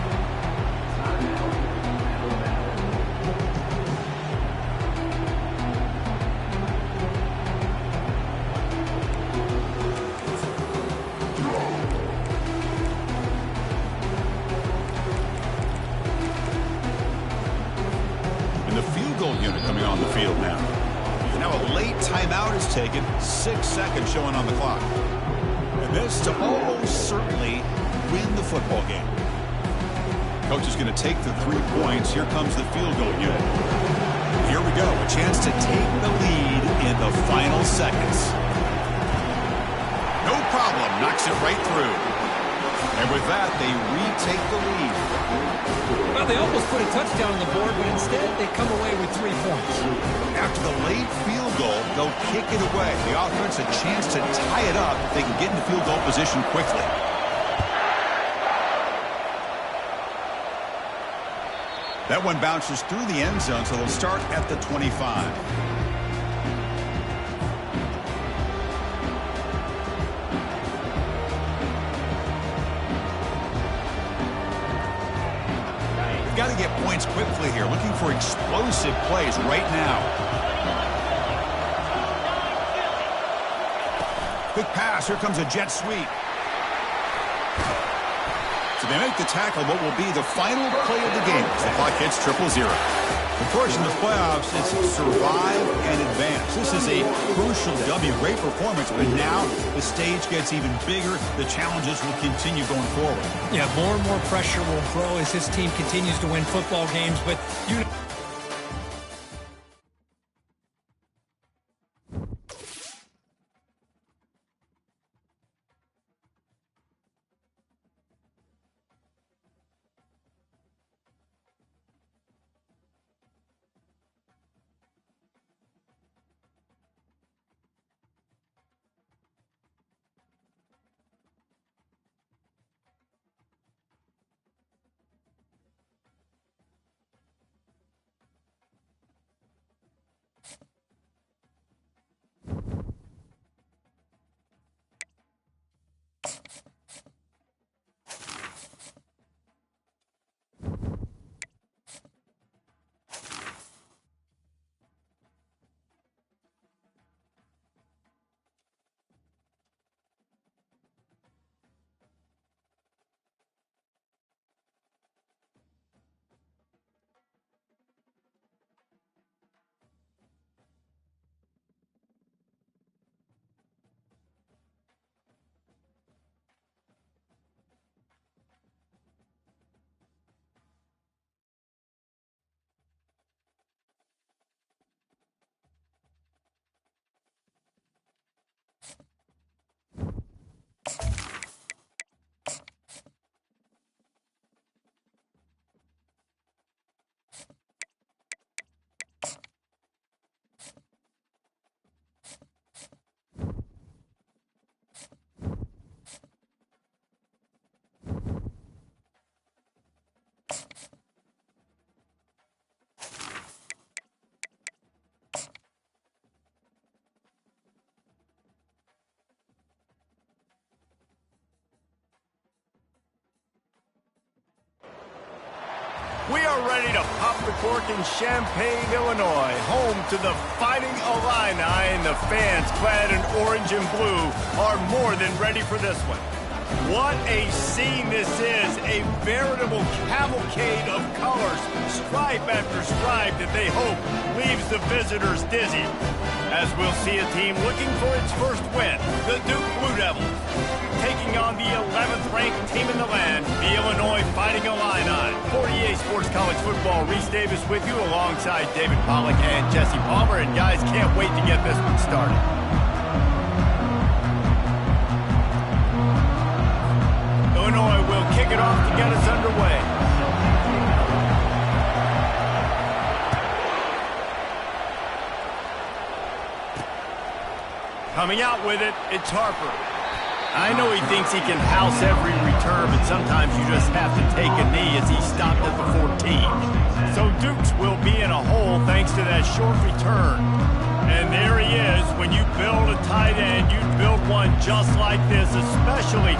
Taken. 6 seconds showing on the clock. And this to almost certainly win the football game. Coach is going to take the 3 points. Here comes the field goal unit. Here we go. A chance to take the lead in the final seconds. No problem. Knocks it right through. And with that, they retake the lead. Well, they almost put a touchdown on the board, but instead they come away with 3 points. After the late field goal, they'll kick it away. The offense a chance to tie it up if they can get into field goal position quickly. That one bounces through the end zone, so they'll start at the 25. Got to get points quickly here. Looking for explosive plays right now. Quick pass. Here comes a jet sweep. So they make the tackle what will be the final play of the game as the clock hits 0-0. Of course, in the playoffs, it's survive and advance. This is a crucial W. Great performance, but now the stage gets even bigger. The challenges will continue going forward. Yeah, more and more pressure will grow as this team continues to win football games, but you... We are ready to pop the cork in Champaign, Illinois, home to the Fighting Illini, and the fans clad in orange and blue are more than ready for this one. What a scene this is, a veritable cavalcade of colors, stripe after stripe that they hope leaves the visitors dizzy. As we'll see a team looking for its first win, the Duke Blue Devils, taking on the 11th ranked team in the land, the Illinois Fighting Illini. 48 Sports College Football, Reese Davis with you alongside David Pollack and Jesse Palmer. And guys, can't wait to get this one started. Illinois will kick it off to get us underway. Coming out with it, it's Harper. I know he thinks he can house every return, but sometimes you just have to take a knee as he stopped at the 14. So Dukes will be in a hole thanks to that short return. And there he is. When you build a tight end, you build one just like this, especially...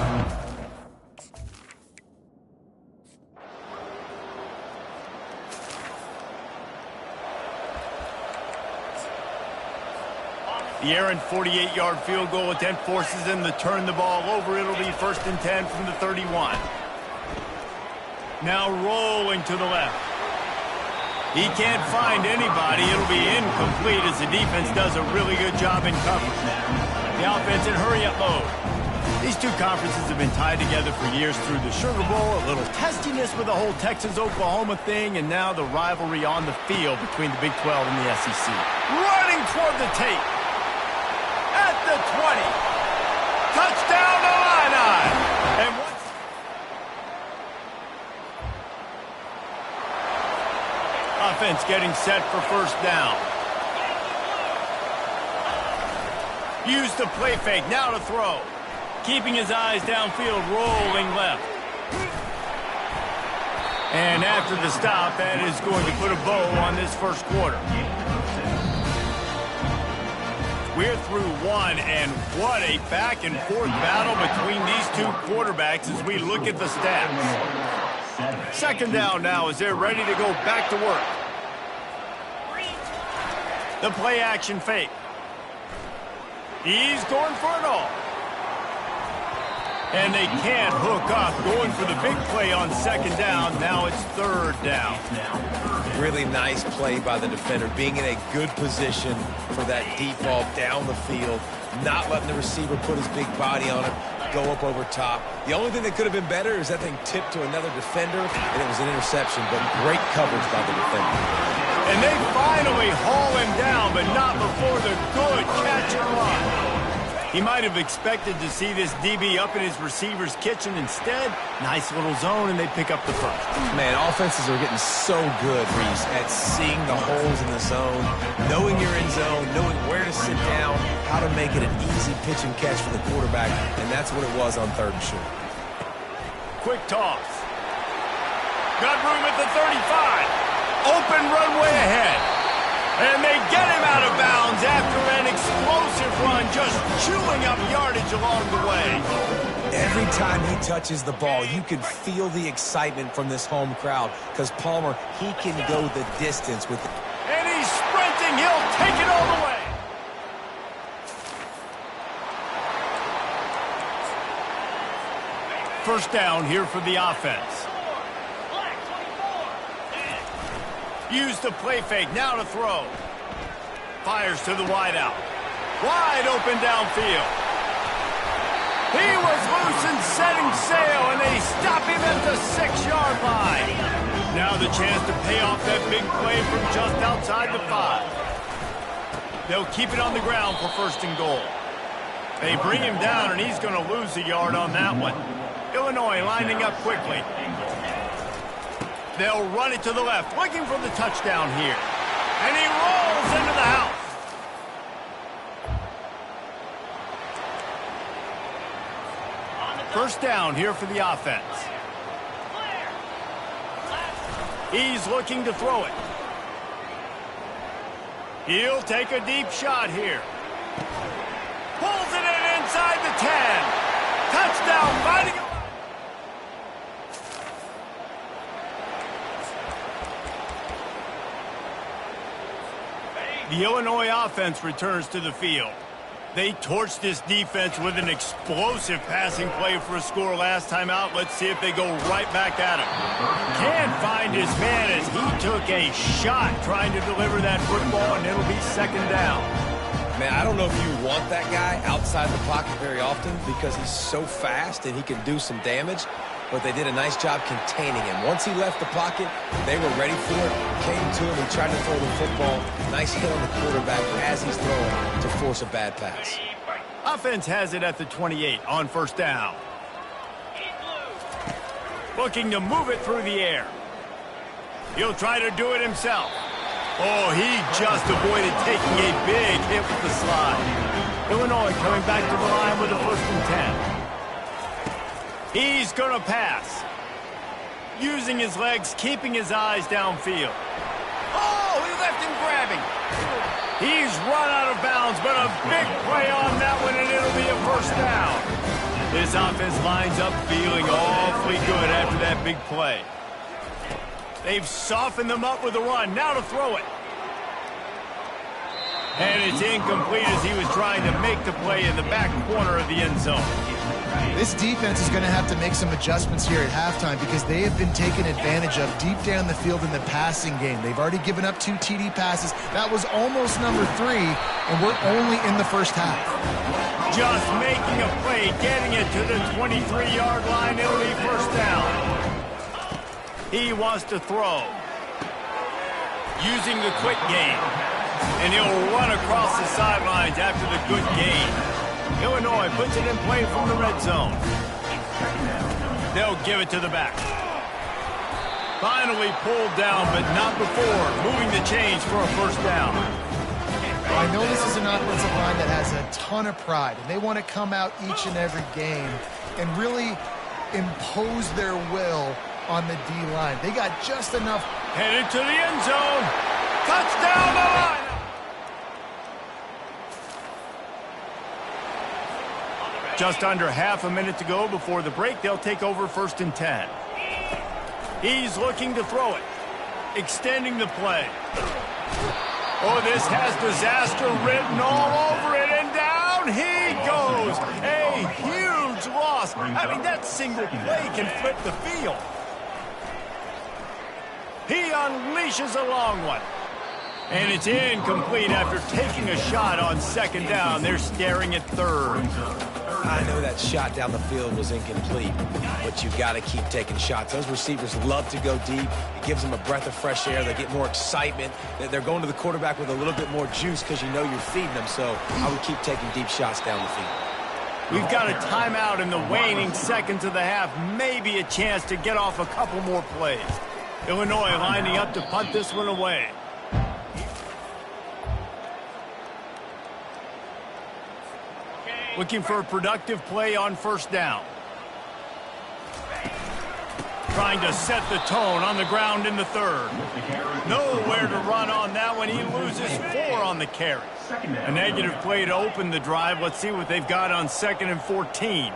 The errant 48-yard field goal attempt forces him to turn the ball over. It'll be 1st and 10 from the 31. Now rolling to the left. He can't find anybody. It'll be incomplete as the defense does a really good job in coverage. The offense in hurry-up mode. These two conferences have been tied together for years through the Sugar Bowl, a little testiness with the whole Texas-Oklahoma thing, and now the rivalry on the field between the Big 12 and the SEC. Running toward the tape. At the 20. Touchdown Illini. And what's... Offense getting set for 1st down. Use the play fake. Now to throw. Keeping his eyes downfield, rolling left. And after the stop, that is going to put a bow on this 1st quarter. We're through one, and what a back-and-forth battle between these two quarterbacks as we look at the stats. 2nd down now as they're ready to go back to work. The play-action fake. He's going for it all. And they can't hook up, going for the big play on 2nd down. Now it's 3rd down. Really nice play by the defender, being in a good position for that deep ball down the field, not letting the receiver put his big body on it, go up over top. The only thing that could have been better is that thing tipped to another defender, and it was an interception, but great coverage by the defender. And they finally haul him down, but not before the good catch and run. He might have expected to see this DB up in his receiver's kitchen. Instead, nice little zone, and they pick up the 1st. Man, offenses are getting so good, Reese, at seeing the holes in the zone, knowing you're in zone, knowing where to sit down, how to make it an easy pitch and catch for the quarterback, and that's what it was on 3rd and short. Quick toss. Got room at the 35. Open runway ahead. And they get him out of bounds after an explosive run, just chewing up yardage along the way. Every time he touches the ball, you can feel the excitement from this home crowd because Palmer, he can go the distance with it. And he's sprinting. He'll take it all the way. First down here for the offense. Use the play fake. Now to throw. Fires to the wideout. Wide open downfield. He was loose and setting sail, and they stop him at the 6-yard line. Now the chance to pay off that big play from just outside the 5. They'll keep it on the ground for 1st and goal. They bring him down, and he's going to lose a yard on that one. Illinois lining up quickly. They'll run it to the left, looking for the touchdown here. And he rolls into the house. First down here for the offense. He's looking to throw it. He'll take a deep shot here. Pulls it in inside the 10. Touchdown, fighting it. The Illinois offense returns to the field. They torched this defense with an explosive passing play for a score last time out. Let's see if they go right back at him. Can't find his man as he took a shot trying to deliver that football, and it'll be 2nd down. Man, I don't know if you want that guy outside the pocket very often because he's so fast and he can do some damage. But they did a nice job containing him. Once he left the pocket, they were ready for it, came to him, he tried to throw the football. Nice hit on the quarterback as he's throwing to force a bad pass. Offense has it at the 28 on 1st down. Looking to move it through the air. He'll try to do it himself. Oh, he just avoided taking a big hit with the slide. Illinois coming back to the line with a 1st and 10. He's going to pass. Using his legs, keeping his eyes downfield. Oh, he left him grabbing. He's run out of bounds, but a big play on that one, and it'll be a 1st down. This offense lines up feeling awfully good after that big play. They've softened them up with a run. Now to throw it. And it's incomplete as he was trying to make the play in the back corner of the end zone. This defense is going to have to make some adjustments here at halftime because they have been taken advantage of deep down the field in the passing game. They've already given up 2 TD passes. That was almost number 3, and we're only in the first half. Just making a play, getting it to the 23-yard line. It'll be 1st down. He wants to throw. Using the quick game. And he'll run across the sidelines after the good gain. Illinois puts it in play from the red zone. They'll give it to the back. Finally pulled down, but not before moving the chains for a 1st down. I know this is an offensive line that has a ton of pride, and they want to come out each and every game and really impose their will on the D-line. They got just enough. Headed to the end zone. Touchdown, the line. Just under half a minute to go before the break. They'll take over 1st and 10. He's looking to throw it. Extending the play. Oh, this has disaster written all over it, and down he goes. A huge loss. I mean, that single play can flip the field. He unleashes a long one. And it's incomplete after taking a shot on 2nd down. They're staring at 3rd. I know that shot down the field was incomplete, but you got to keep taking shots. Those receivers love to go deep. It gives them a breath of fresh air. They get more excitement. They're going to the quarterback with a little bit more juice because you know you're feeding them. So I would keep taking deep shots down the field. We've got a timeout in the waning seconds of the half. Maybe a chance to get off a couple more plays. Illinois lining up to punt this one away. Looking for a productive play on 1st down. Trying to set the tone on the ground in the 3rd. Nowhere to run on that one. He loses 4 on the carry. A negative play to open the drive. Let's see what they've got on 2nd and 14.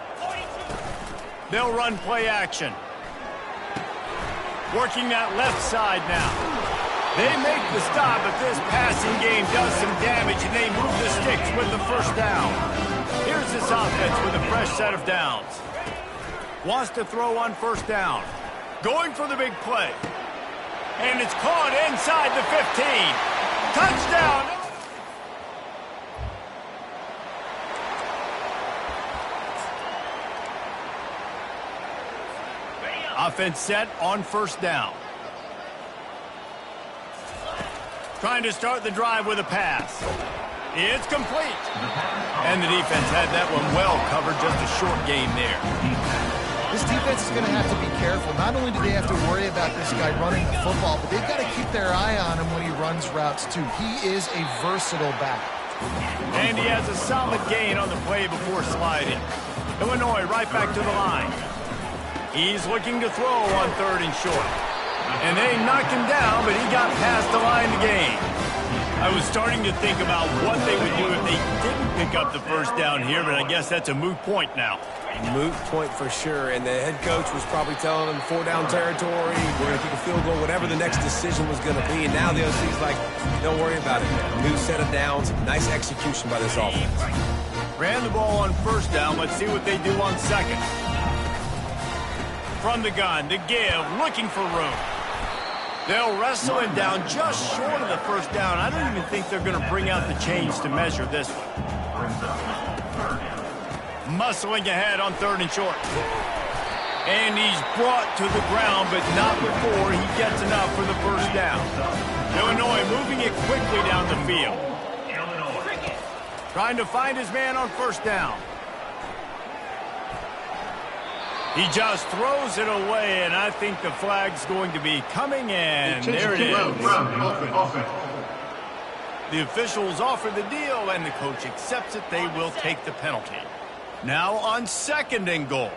They'll run play action. Working that left side now. They make the stop, but this passing game does some damage, and they move the sticks with the 1st down. Here's this offense with a fresh set of downs. Wants to throw on 1st down. Going for the big play. And it's caught inside the 15. Touchdown! Offense set on 1st down. Trying to start the drive with a pass. It's complete. And the defense had that one well covered. Just a short game there. This defense is going to have to be careful. Not only do they have to worry about this guy running the football, but they've got to keep their eye on him when he runs routes too. He is a versatile back. And he has a solid gain on the play before sliding. Illinois right back to the line. He's looking to throw on 3rd and short. And they knocked him down, but he got past the line to gain. I was starting to think about what they would do if they didn't pick up the 1st down here, but I guess that's a moot point now. Moot point for sure, and the head coach was probably telling them 4-down territory, we're going to kick a field goal, whatever the next decision was going to be, and now the OC's like, don't worry about it. New set of downs, nice execution by this offense. Ran the ball on 1st down. Let's see what they do on 2nd. From the gun, to give, looking for room. They'll wrestle him down just short of the 1st down. I don't even think they're going to bring out the chains to measure this one. Muscling ahead on 3rd and short. And he's brought to the ground, but not before he gets enough for the 1st down. Illinois moving it quickly down the field. Trying to find his man on 1st down. He just throws it away, and I think the flag's going to be coming, and there it is. The officials offer the deal, and the coach accepts it. They will take the penalty. Now on 2nd and goal.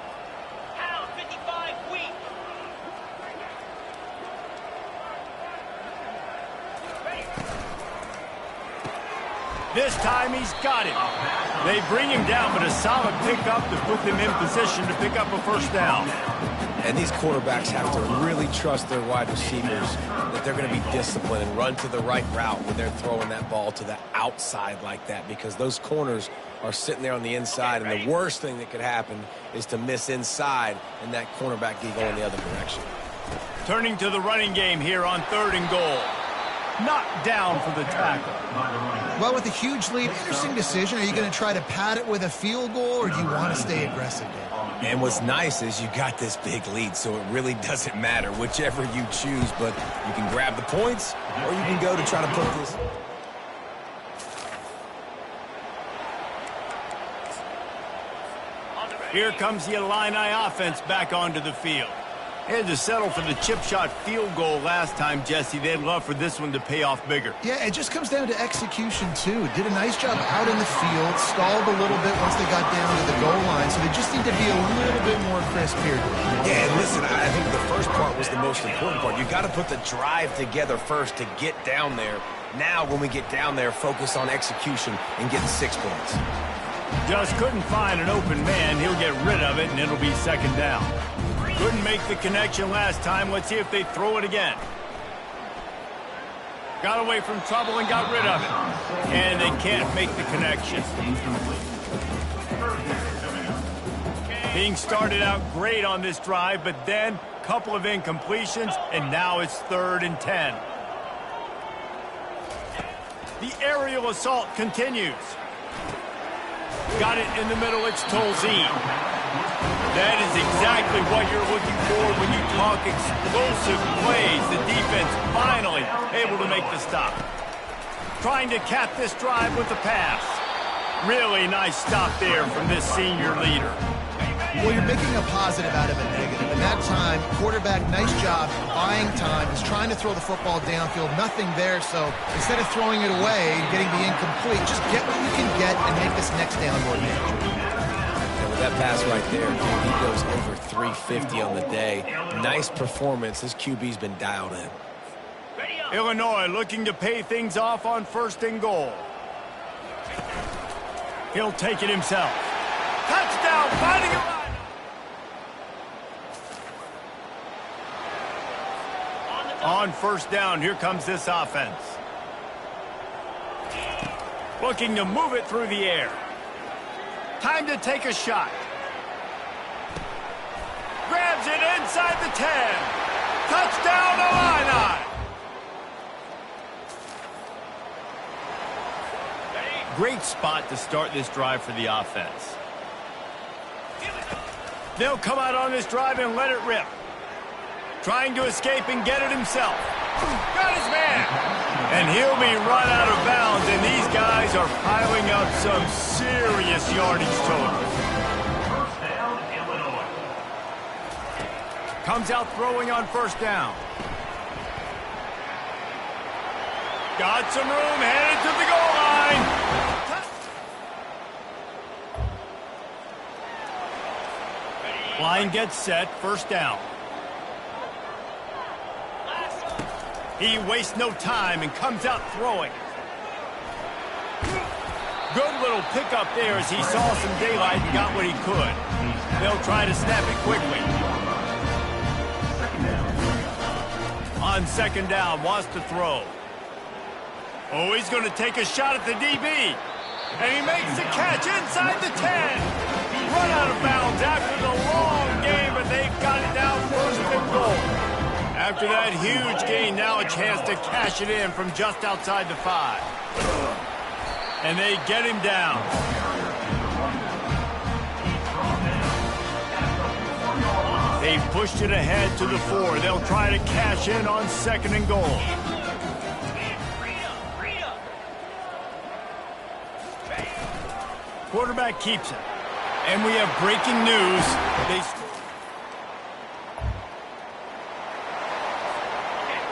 This time he's got it. They bring him down, but a solid pickup to put them in position to pick up a first down. And these quarterbacks have to really trust their wide receivers that they're going to be disciplined and run to the right route when they're throwing that ball to the outside like that, because those corners are sitting there on the inside, and the worst thing that could happen is to miss inside and that cornerback get going the other direction. Turning to the running game here on 3rd and goal. Knocked down for the tackle. Well, with a huge lead, interesting decision. Are you going to try to pad it with a field goal, or do you want to stay aggressive there? And what's nice is you got this big lead, so it really doesn't matter whichever you choose, but you can grab the points, or you can go to try to put this. Here comes the Illini offense back onto the field. Had to settle for the chip shot field goal last time, Jesse. They'd love for this one to pay off bigger. Yeah, it just comes down to execution, too. Did a nice job out in the field, stalled a little bit once they got down to the goal line, so they just need to be a little bit more crisp here. Yeah, and listen, I think the first part was the most important part. You got to put the drive together first to get down there. Now, when we get down there, focus on execution and getting 6 points. Just couldn't find an open man. He'll get rid of it, and it'll be 2nd down. Couldn't make the connection last time. Let's see if they throw it again. Got away from trouble and got rid of it. And they can't make the connection. Being started out great on this drive, but then a couple of incompletions, and now it's 3rd and 10. The aerial assault continues. Got it in the middle. It's Tolzien. That is exactly what you're looking for when you talk explosive plays. The defense finally able to make the stop. Trying to cap this drive with the pass. Really nice stop there from this senior leader. Well, you're making a positive out of a negative. And that time, quarterback, nice job, buying time, is trying to throw the football downfield. Nothing there, so instead of throwing it away and getting the incomplete, just get what you can get and make this next down more manageable. That pass right there, dude, he goes over 350 on the day. Nice performance. His QB's been dialed in. Illinois looking to pay things off on 1st and goal. He'll take it himself. Touchdown, finding a line. On 1st down, here comes this offense. Looking to move it through the air. Time to take a shot. Grabs it inside the 10. Touchdown, Illini. Great spot to start this drive for the offense. They'll come out on this drive and let it rip. Trying to escape and get it himself. Got his man. And he'll be run out of bounds, and these guys are piling up some serious yardage totals. Comes out throwing on 1st down. Got some room, headed to the goal line. Line gets set, 1st down. He wastes no time and comes out throwing. Good little pickup there as he saw some daylight and got what he could. They'll try to snap it quickly. On 2nd down, wants to throw. Oh, he's going to take a shot at the DB. And he makes the catch inside the 10. Run out of bounds after the long game, but they've got it down 1st and goal. After that huge gain, now a chance to cash it in from just outside the 5. And they get him down. They pushed it ahead to the 4. They'll try to cash in on 2nd and goal. Quarterback keeps it. And we have breaking news.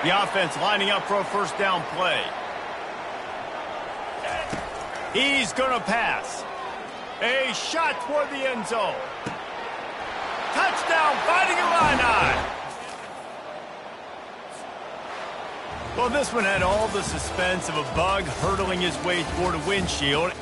The offense lining up for a 1st down play. He's going to pass. A shot toward the end zone. Touchdown, Fighting Illini. Well, this one had all the suspense of a bug hurtling his way toward a windshield.